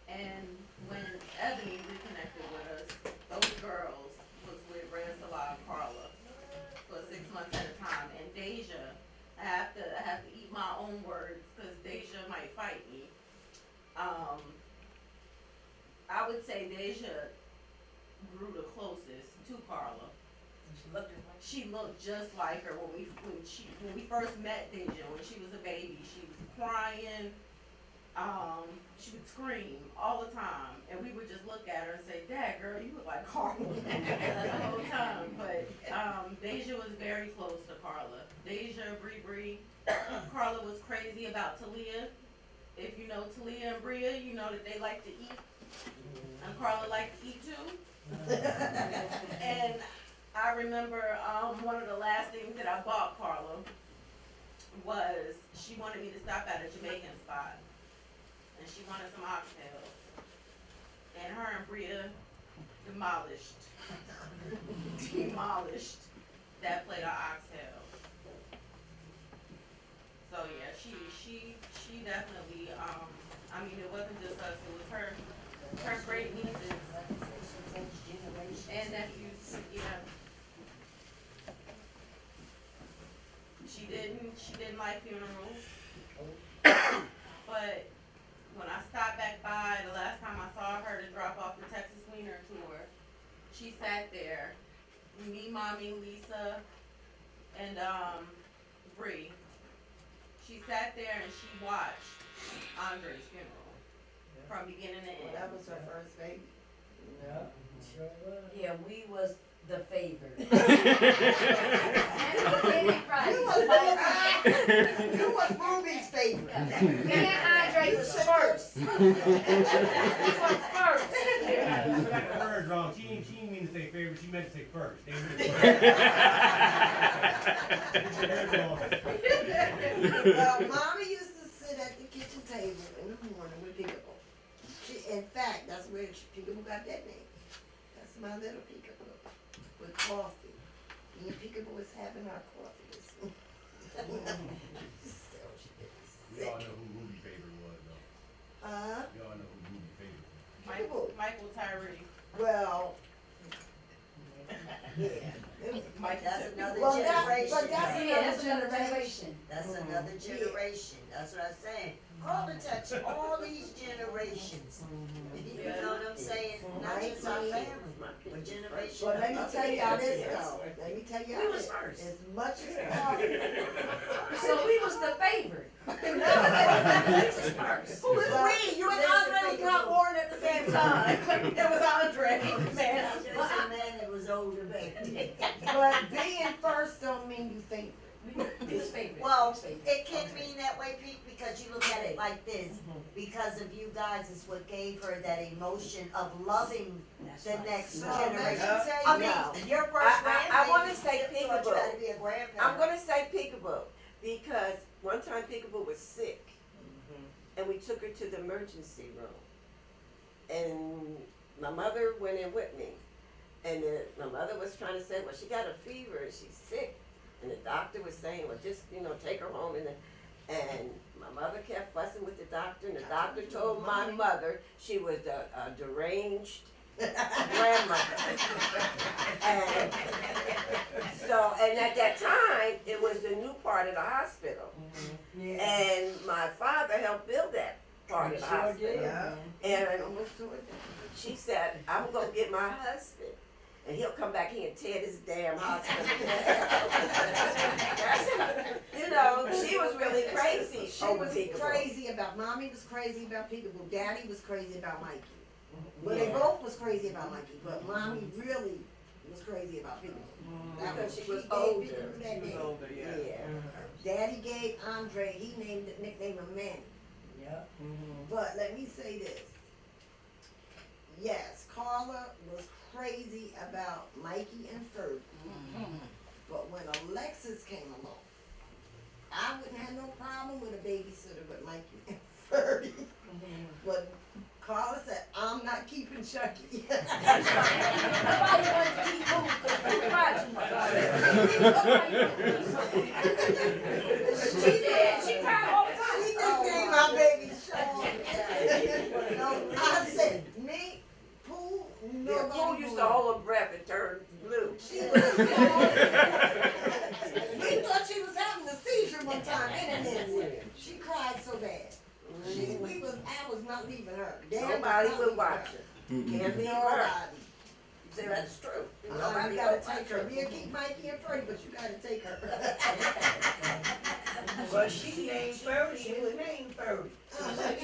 Speaker 7: And when Ebony reconnected with us, those girls was with Red Salon Carla for 6 months at a time. And Deja, I have to eat my own words because Deja might fight me. I would say Deja grew the closest to Carla. She looked just like her when we first met Deja, when she was a baby. She was crying. She would scream all the time, and we would just look at her and say, "Dad, girl, you look like Carla," the whole time. But Deja was very close to Carla. Deja, Bree. Carla was crazy about Talia. If you know Talia and Bria, you know that they like to eat, and Carla liked to eat too. And I remember one of the last things that I bought Carla was she wanted me to stop at a Jamaican spot, and she wanted some oxtails, and her and Bria demolished that plate of oxtails. So yeah, she definitely I mean, it wasn't just us, it was her great nieces and nephews. Yeah. She didn't like funerals. But when I stopped back by the last time I saw her to drop off the Texas Wiener tour, she sat there, me, Mommy, Lisa, and Bree. She sat there and she watched Andre's funeral from beginning to end.
Speaker 10: Well, that was her first baby.
Speaker 6: Yeah, sure was. Yeah, we was the favorite.
Speaker 10: You was Ruby's favorite.
Speaker 8: Me and Andre was first. He was first.
Speaker 11: You got the words wrong. She didn't mean to say favorite. She meant to say first. They meant to
Speaker 10: Well, Mommy used to sit at the kitchen table in the morning with Peekaboo. In fact, that's where Peekaboo got that name. That's my little Peekaboo with coffee. Me and Peekaboo was having our coffee this morning.
Speaker 11: We all know who Ruby's favorite was, though. We all know who Ruby's favorite was.
Speaker 7: Michael Tyree.
Speaker 10: Well, yeah.
Speaker 6: That's another
Speaker 10: Well,
Speaker 6: generation.
Speaker 10: but that's another generation.
Speaker 6: That's another generation. That's what I'm saying. Carla touched all these generations. You know what I'm saying? Not just our family, but generations.
Speaker 10: But let me tell y'all this though. Let me tell y'all this. As much as Carla.
Speaker 8: So we was the favorite.
Speaker 10: Who was we? You and Andre was not born at the same time. It was Andre, man.
Speaker 6: There's a man that was older back then.
Speaker 10: But being first don't mean you think.
Speaker 6: Well, it can mean that way, Pete, because you look at it like this. Because of you guys is what gave her that emotion of loving the next generation. I mean, your first grandbaby.
Speaker 14: I want to say
Speaker 6: thought you had to
Speaker 14: Peekaboo.
Speaker 6: be a grandparent.
Speaker 14: I'm going to say Peekaboo because one time Peekaboo was sick, and we took her to the emergency room, and my mother went in with me, and my mother was trying to say, well, she got a fever and she's sick. And the doctor was saying, well, just, take her home. And my mother kept fussing with the doctor. And the doctor told my mother she was a deranged grandmother. And so, and at that time, it was the new part of the hospital. And my father helped build that part of the hospital. And she said, I'm going to get my husband. And he'll come back here and tear this damn hospital down. She was really crazy.
Speaker 10: She was crazy about, Mommy was crazy about Peekaboo. Daddy was crazy about Mikey. Well, they both was crazy about Mikey, but Mommy really was crazy about Peekaboo.
Speaker 14: Because she was older.
Speaker 10: She was older, yeah. Daddy gave Andre, nicknamed him Manny.
Speaker 6: Yeah.
Speaker 10: But let me say this. Yes, Carla was crazy about Mikey and Fergie. But when Alexis came along, I wouldn't have no problem with a babysitter with Mikey and Fergie. keeping Chucky.
Speaker 8: Nobody wants to keep moving because we cry too much. She did. She cried all the time.
Speaker 10: She nicknamed my baby Chucky. I said, me, Pooh,
Speaker 14: Yeah,
Speaker 10: nobody.
Speaker 14: Pooh used to hold her breath and turn blue.
Speaker 10: She was. We thought she was having a seizure one time. She cried so bad. I was not leaving her. Dad
Speaker 14: Nobody
Speaker 10: was not
Speaker 14: would
Speaker 10: leaving
Speaker 14: watch
Speaker 10: her.
Speaker 14: her. Can't leave her.
Speaker 10: Nobody.
Speaker 14: You say that's true.
Speaker 10: You
Speaker 14: Nobody
Speaker 10: gotta
Speaker 14: would
Speaker 10: take
Speaker 14: watch
Speaker 10: her.
Speaker 14: her.
Speaker 10: We'll keep Mikey and Freddie, but you gotta take her.
Speaker 8: Well, she named Ferdy. She was named Ferdy.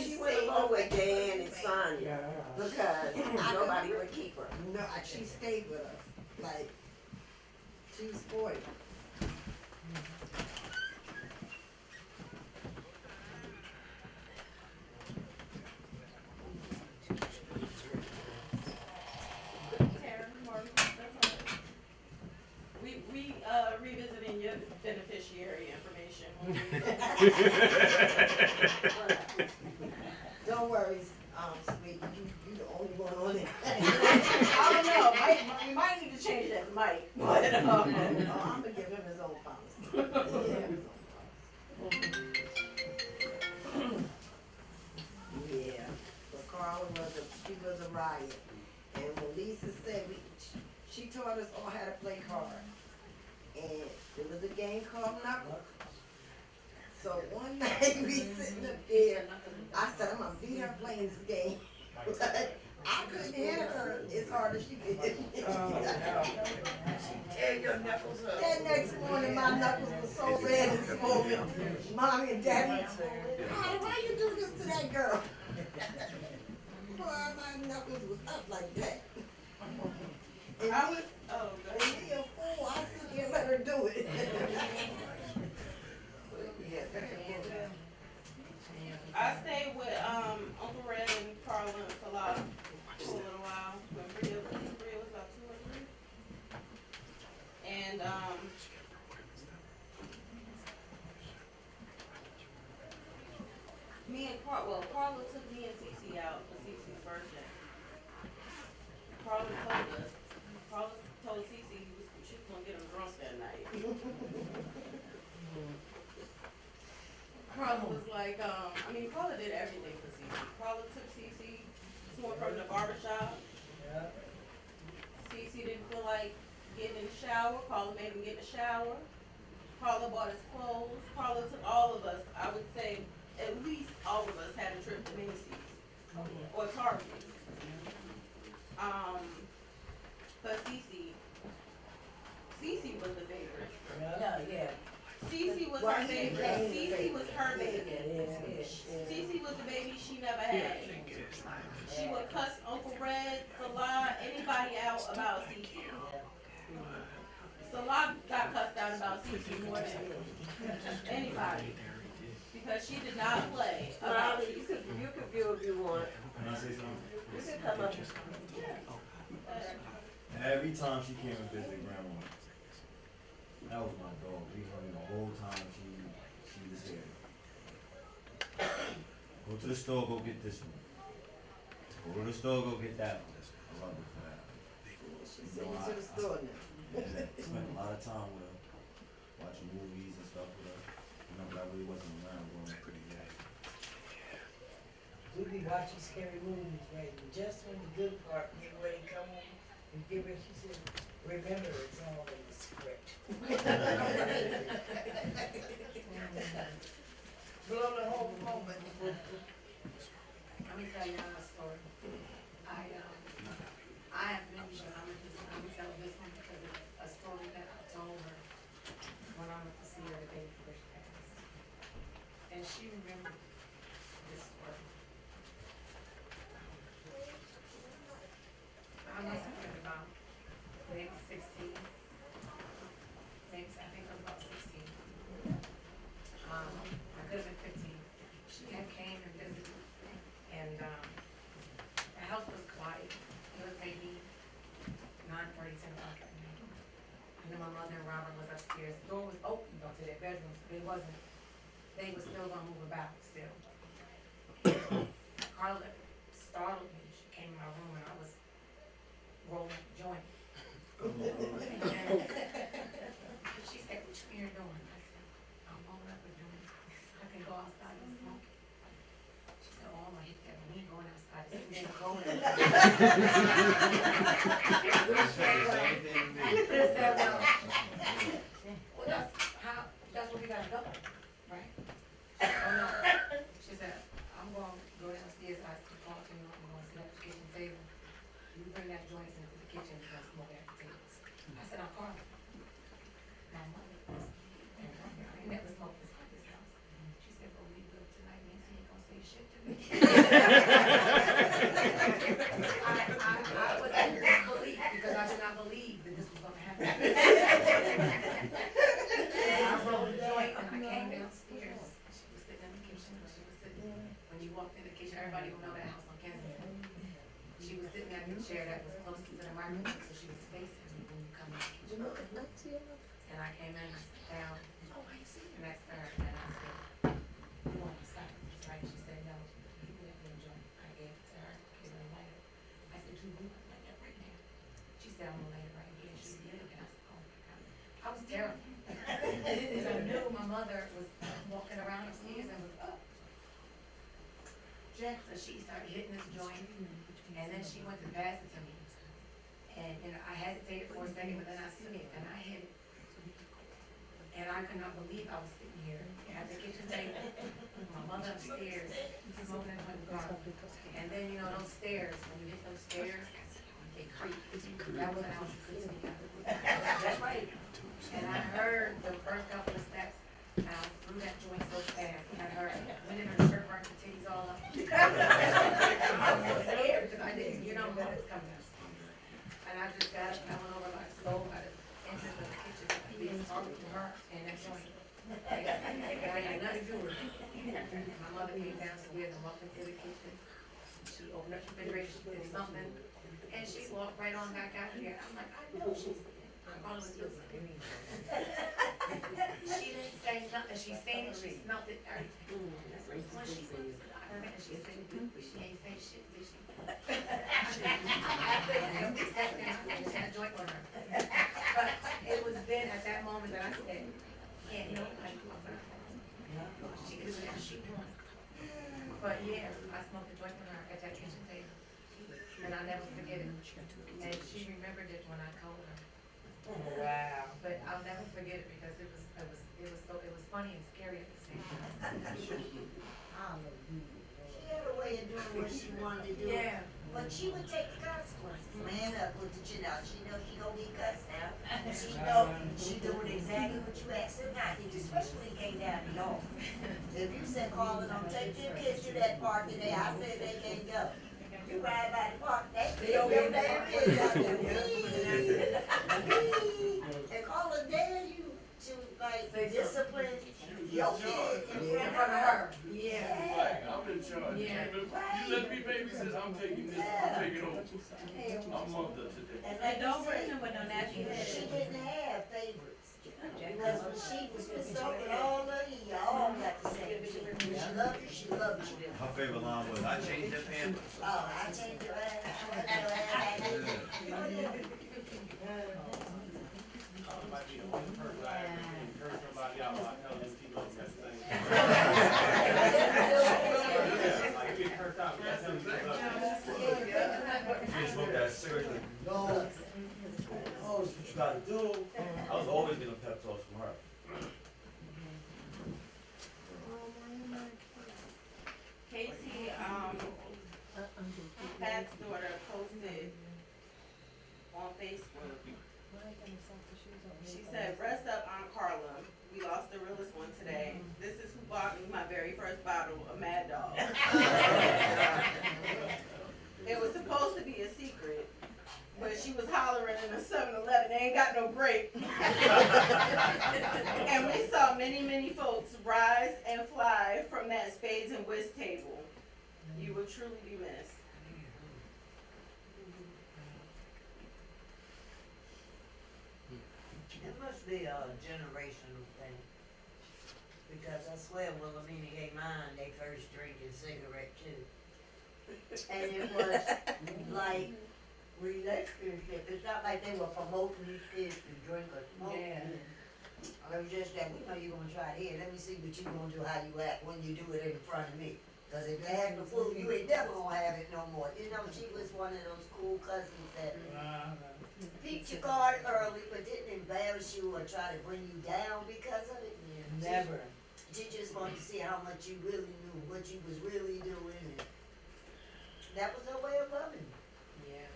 Speaker 14: She went along with Dan and Sonia because nobody would keep her.
Speaker 10: No, she stayed with us. Like, she was spoiled.
Speaker 7: Revisiting your beneficiary information.
Speaker 10: Don't worry, sweet, you the only one on it.
Speaker 7: I don't know, we might need to change that mic, but,
Speaker 10: I'm gonna give him his own policy. Yeah, but Karla she was a riot. And when Lisa said, she taught us all how to play cards. And there was a game called Knuckles. So one night we sitting up there, I said, I'm gonna beat her playing this game. I couldn't hit her as hard as she could hit me.
Speaker 8: Tear your knuckles up.
Speaker 10: That next morning, my knuckles were so red and swollen. Mommy and Daddy, why you do this to that girl? Boy, my knuckles was up like that. And me, a fool, I sit there and let her do it.
Speaker 7: I stayed with Uncle Red and Karla and Phyllis for a little while when Bria was about 2 or 3. And Karla took me and Cece out for Cece's birthday. Karla told Cece she was gonna get him drunk that night. Karla was like, Karla did everything for Cece. Karla took Cece to and from the barbershop. Cece didn't feel like getting in the shower. Karla made him get in the shower. Karla bought his clothes. Karla took all of us, I would say, at least all of us had a trip to Macy's or Target. But Cece was the favorite. Cece was her favorite. Cece was her baby. Cece was the baby she never had. She would cuss Uncle Red, Salah, anybody out about Cece. Salah got cussed out about Cece more than anybody. Because she did not play about
Speaker 14: You
Speaker 7: Cece.
Speaker 14: can view if you want.
Speaker 15: Can I say something?
Speaker 14: You can come up.
Speaker 15: Every time she came and visited grandma, that was my dog. We hung the whole time she was here. Go to the store, go get this one. Go to the store, go get that one. I love it for that.
Speaker 10: Send you to the store now.
Speaker 15: Spent a lot of time with her, watching movies and stuff with her. But I really wasn't around growing up pretty young.
Speaker 8: We be watching scary movies, right? And just when the good part get ready to come on, and get ready, she said, remember, it's all in the script. Blow the whole moment.
Speaker 16: Let me tell you a story. I have been, but I'm gonna tell this one because it's a story that I told her when I went to see her the day before she passed. And she remembered this story. I must have been about maybe 16. Maybe, I think I was about 16. I could have been 15. She had came and visited, and the house was quiet. It was maybe 9:30, 10 o'clock at night. And then my mother and Robert was upstairs. The door was open though to their bedrooms, but they were still gonna move about still. Karla startled me. She came in my our room and I was rolling up a joint. She said, what you in here doing? I said, I'm rolling up a joint so I can go outside and smoke. She said, oh, I'm gonna hit that, but we ain't going outside, it's too damn cold. I said, well, that's where we gotta go, right? Oh, no. She said, I'm gonna go downstairs, I can talk to you, I'm gonna sit at the kitchen table. You bring that joint into the kitchen, we're gonna smoke at the tables. I said, I'm Karla. My mother, and I ain't never smoked inside this house. She said, but we will tonight, Nancy ain't gonna say shit to me. I was in disbelief because I did not believe that this was gonna happen. I rolled the joint and I came downstairs. She was sitting in the kitchen. She was sitting, when you walked in the kitchen, everybody will know that house on Kensington. She was sitting at the chair that was closest to the microwave, so she was facing me when you come in the kitchen. And I came in, I sat down next to her, and I said, you want to stop this, right? She said, no, you let me enjoy it. I gave it to her, gave her a lighter. I said, you want to light that right now? She said, I'm going to light it right here. She lit it, and I said, oh my God. I was terrified. Because I knew my mother was walking around upstairs and was up. So she started hitting this joint, and then she went to pass it to me. And, you know, I hesitated for a second, but then I took it, and I hit it. And I could not believe I was sitting here at the kitchen table, my mother upstairs, smoking in the car. And then, you know, those stairs, when you hit those stairs, they creak. That was an house you couldn't sneak out. That's right. And I heard the first couple of steps, and I threw that joint so fast. I heard, when did her shirt burn her titties all up? I was scared, because I didn't, you know, what was coming up. And I just got up, and I went over my stove, I entered the kitchen, I began talking to her, and that joint. I had nothing to do with it. And my mother came downstairs and walked into the kitchen. She opened up the refrigerator, she did something, and she walked right on back out here. I'm like, I know she's I'm always listening. She didn't say nothing. She seen it, she smelled it, everything. When she smelled it, I heard it, she said, she ain't say shit, did she? After we sat down, I just had a joint with her. But it was then at that moment that I said, can't nobody do about it. She could do whatever she wants. But yeah, I smoked a joint with her at that kitchen table. And I'll never forget it. And she remembered it when I told her.
Speaker 8: Wow.
Speaker 16: But I'll never forget it because it was funny and scary at the same time.
Speaker 6: She had a way of doing what she wanted to do.
Speaker 16: Yeah.
Speaker 6: But she would take the consequences. Man up with the chin out. She know she gonna get cussed out. She know she doing exactly what you asked her not to do, especially when it came down to y'all. If you said, Karla, don't take them kids to that park today, I said they can't go. You ride by the park, they don't get damn kids out there. And Karla dare you to like discipline your kid in front of her.
Speaker 16: Yeah.
Speaker 11: Like, I'm in charge.
Speaker 16: Yeah.
Speaker 11: You let me babysit, I'm taking this, I'm taking over. I'm mother today.
Speaker 6: And
Speaker 7: don't bring them with no nasty head.
Speaker 6: She didn't have favorites. Because when she was pissed off at all of you, y'all got the same shit. When she loved you, she loved you.
Speaker 15: Her favorite line was, I changed that pamper.
Speaker 6: Oh, I changed it right.
Speaker 11: Might be the one person I ever encourage somebody out by telling them she loves me at the same time. Like, you get cursed out, but that's how you love me.
Speaker 15: She smoked that cigarette, like, no, oh, this is what you gotta do. I was always getting pep talks from her.
Speaker 7: Casey, Pat's daughter posted on Facebook. She said, rest up, Aunt Karla. We lost the realest one today. This is who bought me my very first bottle of Mad Dog. It was supposed to be a secret, but she was hollering in a 7-Eleven. They ain't got no break. And we saw many, many folks rise and fly from that spades and whist table. You will truly be missed.
Speaker 6: It must be a generational thing. Because I swear Wilhelmina gave mine their first drink and cigarette too. And it was like relationship. It's not like they were promoting these kids to drink or smoke.
Speaker 8: Yeah.
Speaker 6: It was just that, we know you're gonna try it here, let me see what you gonna do, how you act when you do it in front of me. Cause if you act the fool, you ain't never gonna have it no more. You know, she was one of those cool cousins that peeked your guard early, but didn't embarrass you or try to bring you down because of it.
Speaker 8: Never.
Speaker 6: She just wanted to see how much you really knew, what you was really doing, and that was her way of loving you.
Speaker 16: Yeah.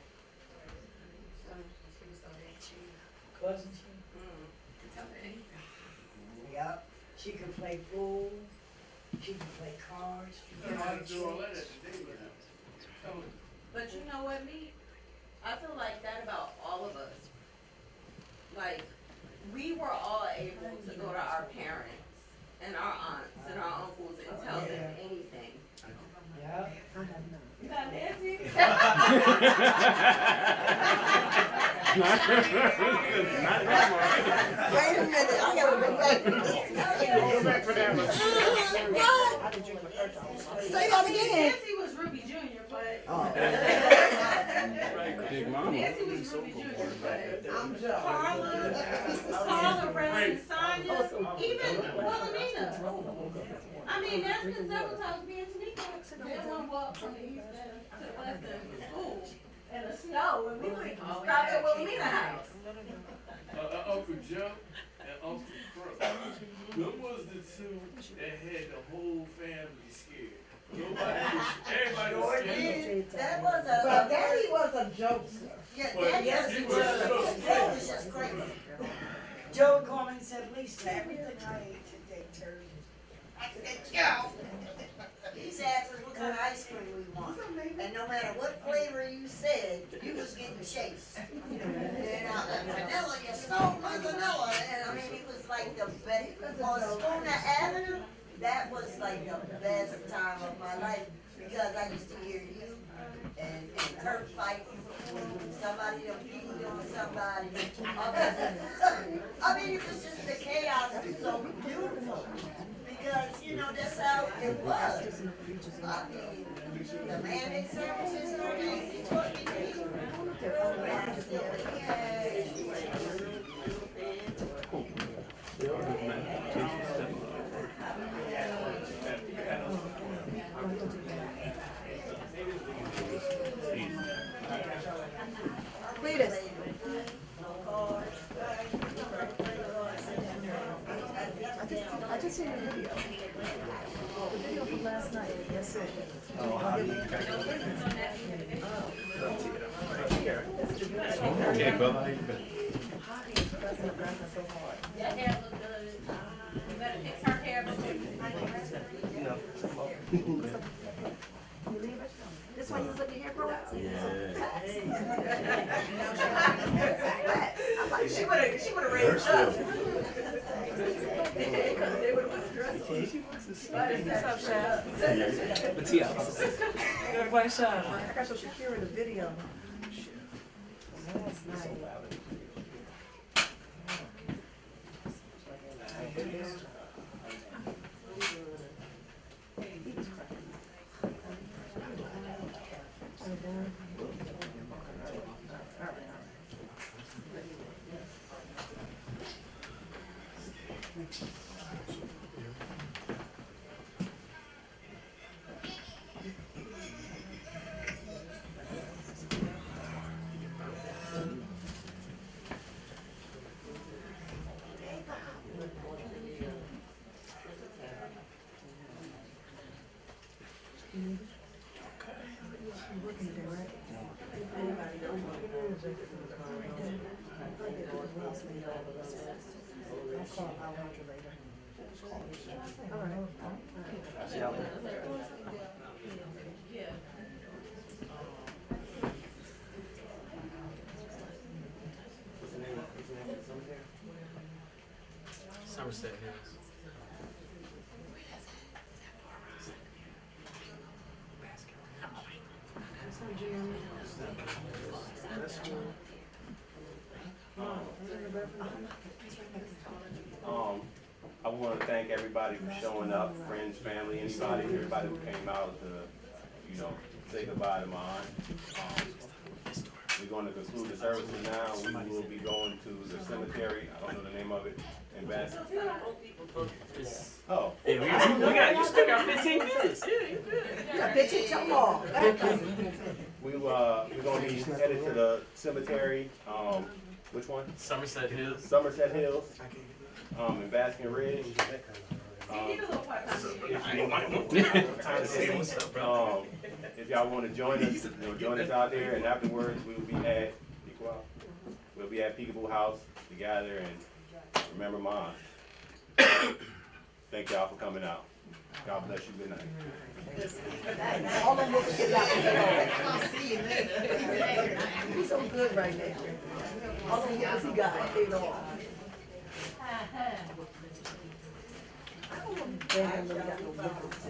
Speaker 16: So, she was so that chill.
Speaker 8: Wasn't she?
Speaker 16: Could tell her anything.
Speaker 8: Yep. She could play pool. She could play cards. She could
Speaker 7: But you know what, me? I feel like that about all of us. Like, we were all able to go to our parents and our aunts and our uncles and tell them anything.
Speaker 8: Yeah.
Speaker 7: You got Nancy?
Speaker 10: Wait a minute, I gotta go back for this.
Speaker 2: Go back for that one.
Speaker 10: Say that again.
Speaker 7: Nancy was Ruby Jr., but.
Speaker 5: Big mama.
Speaker 7: Nancy was Ruby Jr., but Karla, Brandon, Sonia, even Wilhelmina. I mean, there's been several times me and Tamika did one walk from the east end to the west end of school in the snow, and we would stop at Wilhelmina house.
Speaker 11: Uncle Joe and Uncle Crow. Them was the two that had the whole family scared. Everybody was scared.
Speaker 6: That was a.
Speaker 10: But Daddy was a jokester.
Speaker 6: Yeah,
Speaker 11: But
Speaker 6: Daddy
Speaker 11: yes,
Speaker 6: was
Speaker 11: he
Speaker 6: a
Speaker 11: was
Speaker 6: joker.
Speaker 11: so
Speaker 6: That was just crazy.
Speaker 8: Joe called me and said, Lisa, everything I ate today turned.
Speaker 6: I said, Joe. He said, asked us what kind of ice cream we want. And no matter what flavor you said, you was getting chased. And vanilla, you stole my vanilla. And I mean, it was like the best. On Spooner Avenue, that was like the best time of my life. Because I used to hear you and Kurt fighting. Somebody done peed on somebody. I mean, it was just the chaos was so beautiful. Because, you know, that's how it was. I mean, the mayonnaise sandwiches and everything, he's what he did.
Speaker 3: Cletus. I just seen the video. The video from last night. Yes, sir.
Speaker 9: Oh, how do you guys?
Speaker 3: Okay,
Speaker 9: brother, how you been?
Speaker 7: Your hair look good. You better fix her hair before you.
Speaker 3: This one you was letting your hair grow out?
Speaker 13: She would've raised up. They would've put the dress on. What's up, Chef?
Speaker 3: Everybody shine. I got your Shakira in the video. Last night.
Speaker 17: Somerset Hills.
Speaker 5: I want to thank everybody for showing up, friends, family, anybody, everybody who came out to, you know, say goodbye to my aunt. We're going to conclude the services now. We will be going to the cemetery. I don't know the name of it. In Bass. Oh.
Speaker 11: Yeah, we got, you still got 15 minutes. Yeah, you good.
Speaker 10: You got 15, tell them all.
Speaker 5: We're going to be headed to the cemetery. Which one?
Speaker 11: Somerset Hills.
Speaker 5: Somerset Hills. In Baskin Ridge. If y'all want to join us, join us out there, and afterwards we will be at Peekaboo House to gather and remember Mom. Thank y'all for coming out. God bless you. Good night.
Speaker 10: All them little kids out there. I'll see you later. He's so good right now. All them kids he got, they know. I don't know if Dan really got no difference.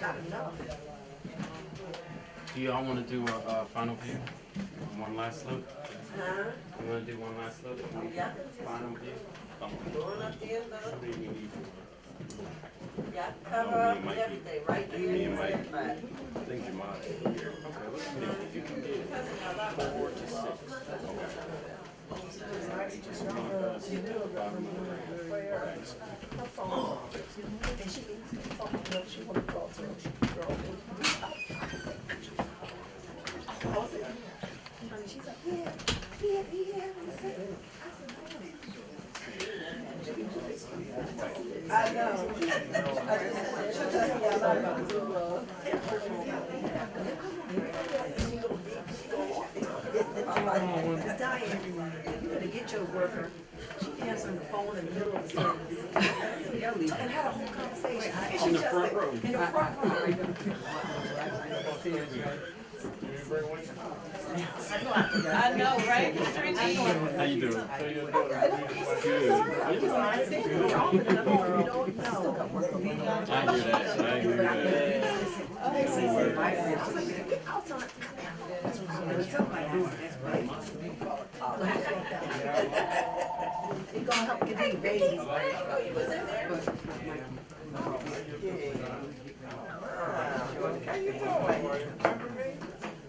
Speaker 10: Not enough.
Speaker 11: Do y'all want to do a final view? One last look?
Speaker 14: Huh?
Speaker 11: You want to do one last look?
Speaker 14: Yeah.
Speaker 11: Final view?
Speaker 14: Going up there, look. Yeah, cover up and everything, right there.
Speaker 5: Me and Mike. I think your mom is here.
Speaker 11: If you can get 4 to 6.
Speaker 10: She's like, yeah. I know. She'll tell me a lot about the love. It's Diane. You better get your worker. She answered the phone in the middle of the service and had a whole conversation. And she
Speaker 11: In the
Speaker 10: just
Speaker 11: front
Speaker 10: said,
Speaker 11: row.
Speaker 10: In the front row.
Speaker 7: I know, right?
Speaker 11: How you doing?
Speaker 10: It's gonna help get these babies.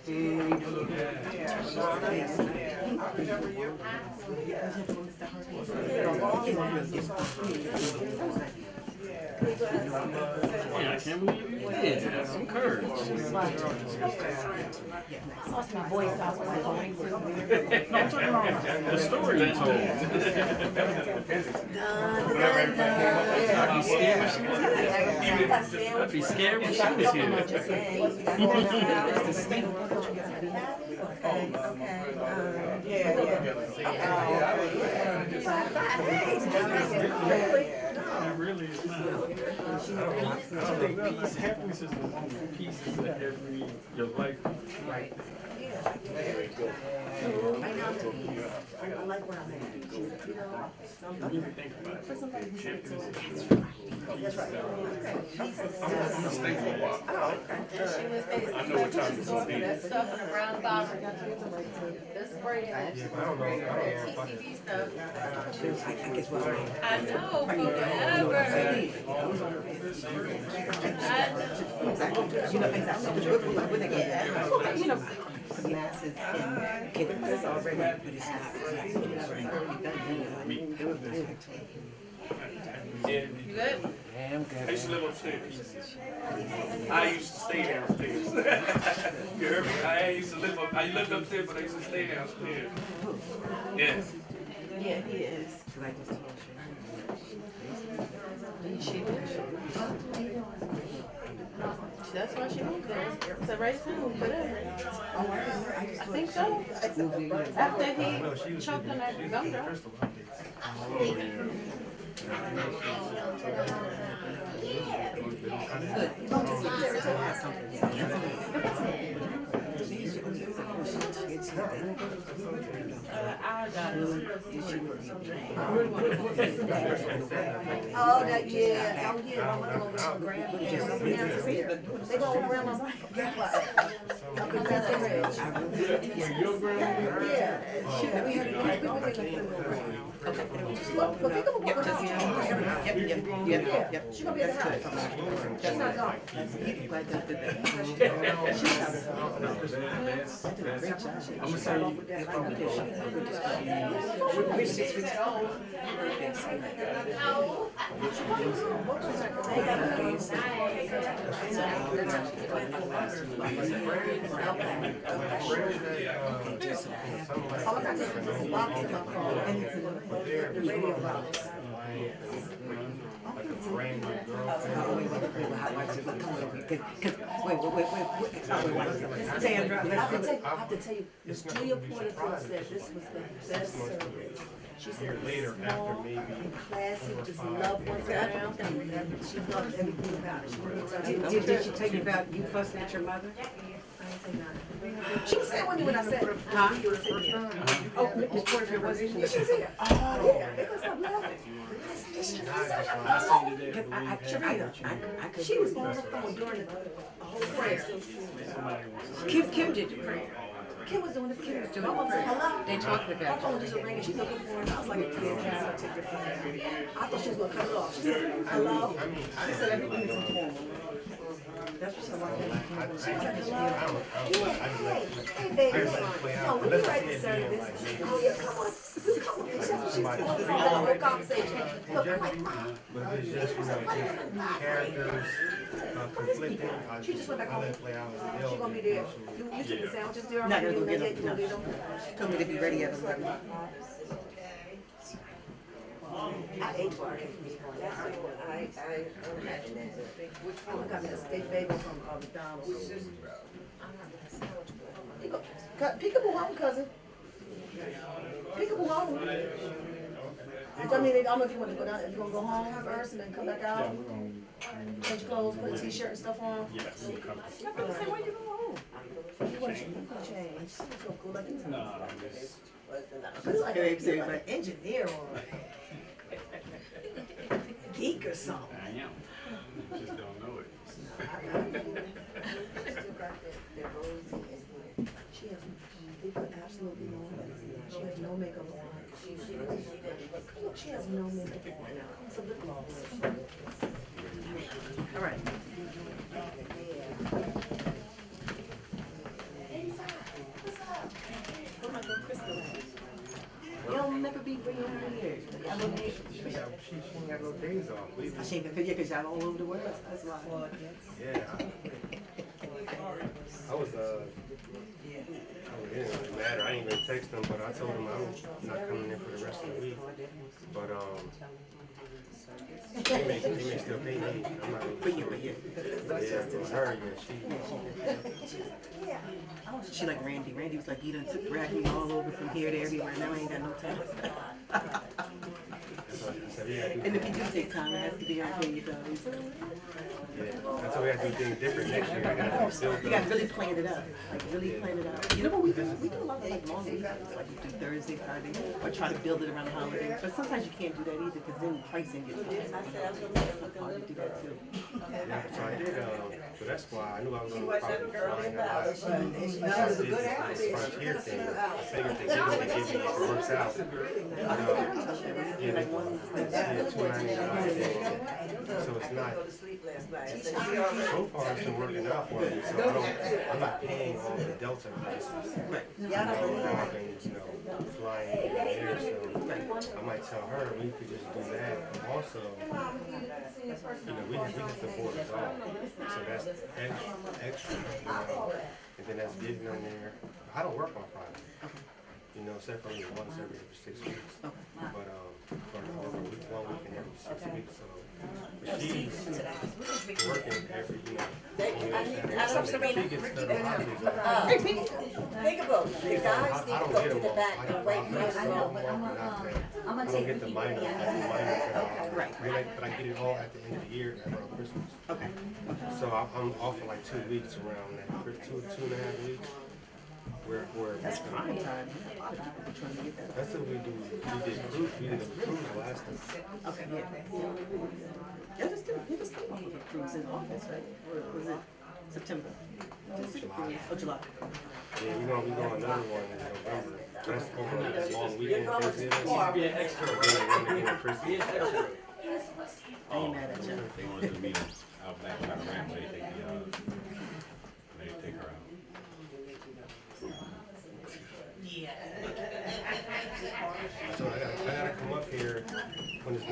Speaker 11: Yeah, I can't believe you did. Have some courage.
Speaker 16: Lost my voice, I wasn't going to.
Speaker 11: The story you told. I'd be scared when she was here. I'd be scared when she was
Speaker 17: It really is not. I think peace, happiness is the most pieces of every your life.
Speaker 10: Right. I like where I'm at. You know,
Speaker 17: Really think about it.
Speaker 10: for somebody who's
Speaker 17: Happiness
Speaker 10: that's right.
Speaker 17: Stay for a while. I know what time it's going to be.
Speaker 7: That stuff in a brown bottle. This spray and TCB stuff. I know, for forever.
Speaker 3: You know, exactly. You know, the masses can get this already, but it's not.
Speaker 11: You
Speaker 7: good?
Speaker 11: I used to live upstairs. I used to stay downstairs. You heard me? I used to live up. I lived upstairs, but I used to stay downstairs. Yeah.
Speaker 7: Yeah, he is. That's why she moved there. It's a right time for that. I think so. After he choked on that gumdrop.
Speaker 10: Oh, that, yeah. Oh, yeah. I'm gonna go with some grand. They go around my mic. Up in Pastor Ridge. Yeah. We were in the pool. Okay. Look, but think of what we're doing.
Speaker 3: Yeah, she's gonna be at the house. She's not gone.
Speaker 2: No, I'm gonna say
Speaker 3: We're 6 weeks old. Sandra, I have to tell you, Julia Porterfield said this was the best service. She said it was small and classy, just loved what's around. She loved everything about it. She wouldn't tell you.
Speaker 18: Did she tell you about you fussing at your mother?
Speaker 3: I didn't say nothing. She was sitting with me when I said,
Speaker 18: Huh?
Speaker 3: oh, Miss Porterfield wasn't here. She was here. Oh, yeah. They couldn't stop laughing. She was on the phone during the whole prayer.
Speaker 18: Kim did the prayer.
Speaker 3: Kim was doing the prayer.
Speaker 18: Doing the prayer. They talked
Speaker 3: My
Speaker 18: about
Speaker 3: phone just ringing. She looking for it. I was like, yeah, take your phone. I thought she was gonna cut it off. She said, hello. She said everything is informal. That's what somebody said. She was like, hello. Yeah, hey, baby. Oh, when you ready to serve this? Oh, yeah, come on. You come on. That's what she was doing. This whole conversation. Look, I'm like, Mom.
Speaker 12: But it's just, characters, conflicting.
Speaker 3: She just went back home.
Speaker 12: Play out as a
Speaker 3: She gonna be there. You took the sandwiches there?
Speaker 18: No, they'll go get
Speaker 3: You gonna get them?
Speaker 18: She told me to be ready at 11.
Speaker 3: I ate for her.
Speaker 14: I'm having that.
Speaker 3: Which one? I got me a steak bagel from McDonald's. Peekaboo home, cousin. Peekaboo home. I mean, I don't know if you want to go down, if you want to go home first and then come back out. Change clothes, put a t-shirt and stuff on.
Speaker 17: Yes.
Speaker 3: I thought you said, why you go home? You want to change. So cool, like it's like an engineer or geek or something.
Speaker 17: I am. Just don't know it.
Speaker 3: She has, they put absolutely no makeup. She has no makeup on. Look, she has no makeup on now. It's a lip gloss. All right. You don't never be bringing her here.
Speaker 12: She got no days off.
Speaker 3: I shave it for you because y'all all over the world. That's why.
Speaker 12: Yeah. I was, it didn't really matter. I didn't even text them, but I told them I'm not coming in for the rest of the week. But, they may still pay me. I'm not even sure. Yeah, for her,
Speaker 18: She like Randy. Randy was like, you done dragged me all over from here to everywhere. Now I ain't got no time. And if you do take time, it has to be unpaid though.
Speaker 12: That's why we have to do things different next year.
Speaker 18: You got to really plan it out. Like really plan it out. You know what we do? We do a lot of like long weekends. Like we do Thursday, Friday, or try to build it around the holidays. But sometimes you can't do that either because then pricing gets high. Hard to do that too.
Speaker 12: Yeah, so I did, so that's why I knew I was going to probably find a lot. I did this frontier thing. I think if they give me, if it works out. Yeah, they want to see a $299. So it's not. So far it's been working out for me, so I'm not paying all the Delta prices. Now I've been, flying in the air, so I might tell her we could just do that. And also, we have to board us all, so that's extra, and then that's getting them there. I don't work on Friday, except for once every 6 weeks, but for 1 week and every 6 weeks, so. But she's working every year.
Speaker 14: Peekaboo, the guys need to go to the back and wait for us.
Speaker 12: I'm gonna take the minor. Right. But I get it all at the end of the year around Christmas.
Speaker 18: Okay.
Speaker 12: So I'm off for like 2 weeks around that, 2.5 weeks.
Speaker 18: That's prime time. A lot of people are trying to get that.
Speaker 12: That's what we do. We did a cruise last time.
Speaker 18: Okay, yeah. It was still off of a cruise in August, right? Or was it September?
Speaker 12: July.
Speaker 18: Oh, July.
Speaker 12: Yeah, we're going another one in November. That's over a long weekend.
Speaker 17: Be an extra.
Speaker 12: Christmas.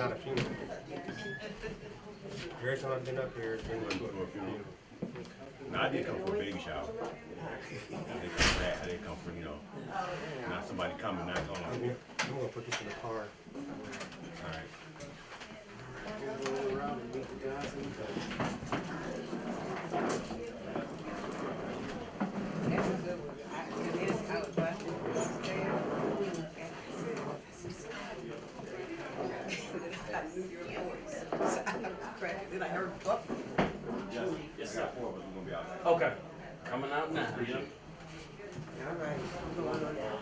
Speaker 12: not a funeral. Every time I've been up here, it's been like a funeral.
Speaker 5: No, I did come for a baby shower. I didn't come for that. I didn't come for, not somebody coming, not going.
Speaker 12: I'm gonna put this in the car.
Speaker 5: Alright.
Speaker 12: Go around and meet the guys in the
Speaker 16: That's a good one. It is, I was watching upstairs. I knew your voice. So I cracked. Then I heard, oh.
Speaker 5: Yes, sir. Four of us, we're gonna be out there.
Speaker 17: Okay. Coming out now. Yeah.
Speaker 16: All right, I'm going on now.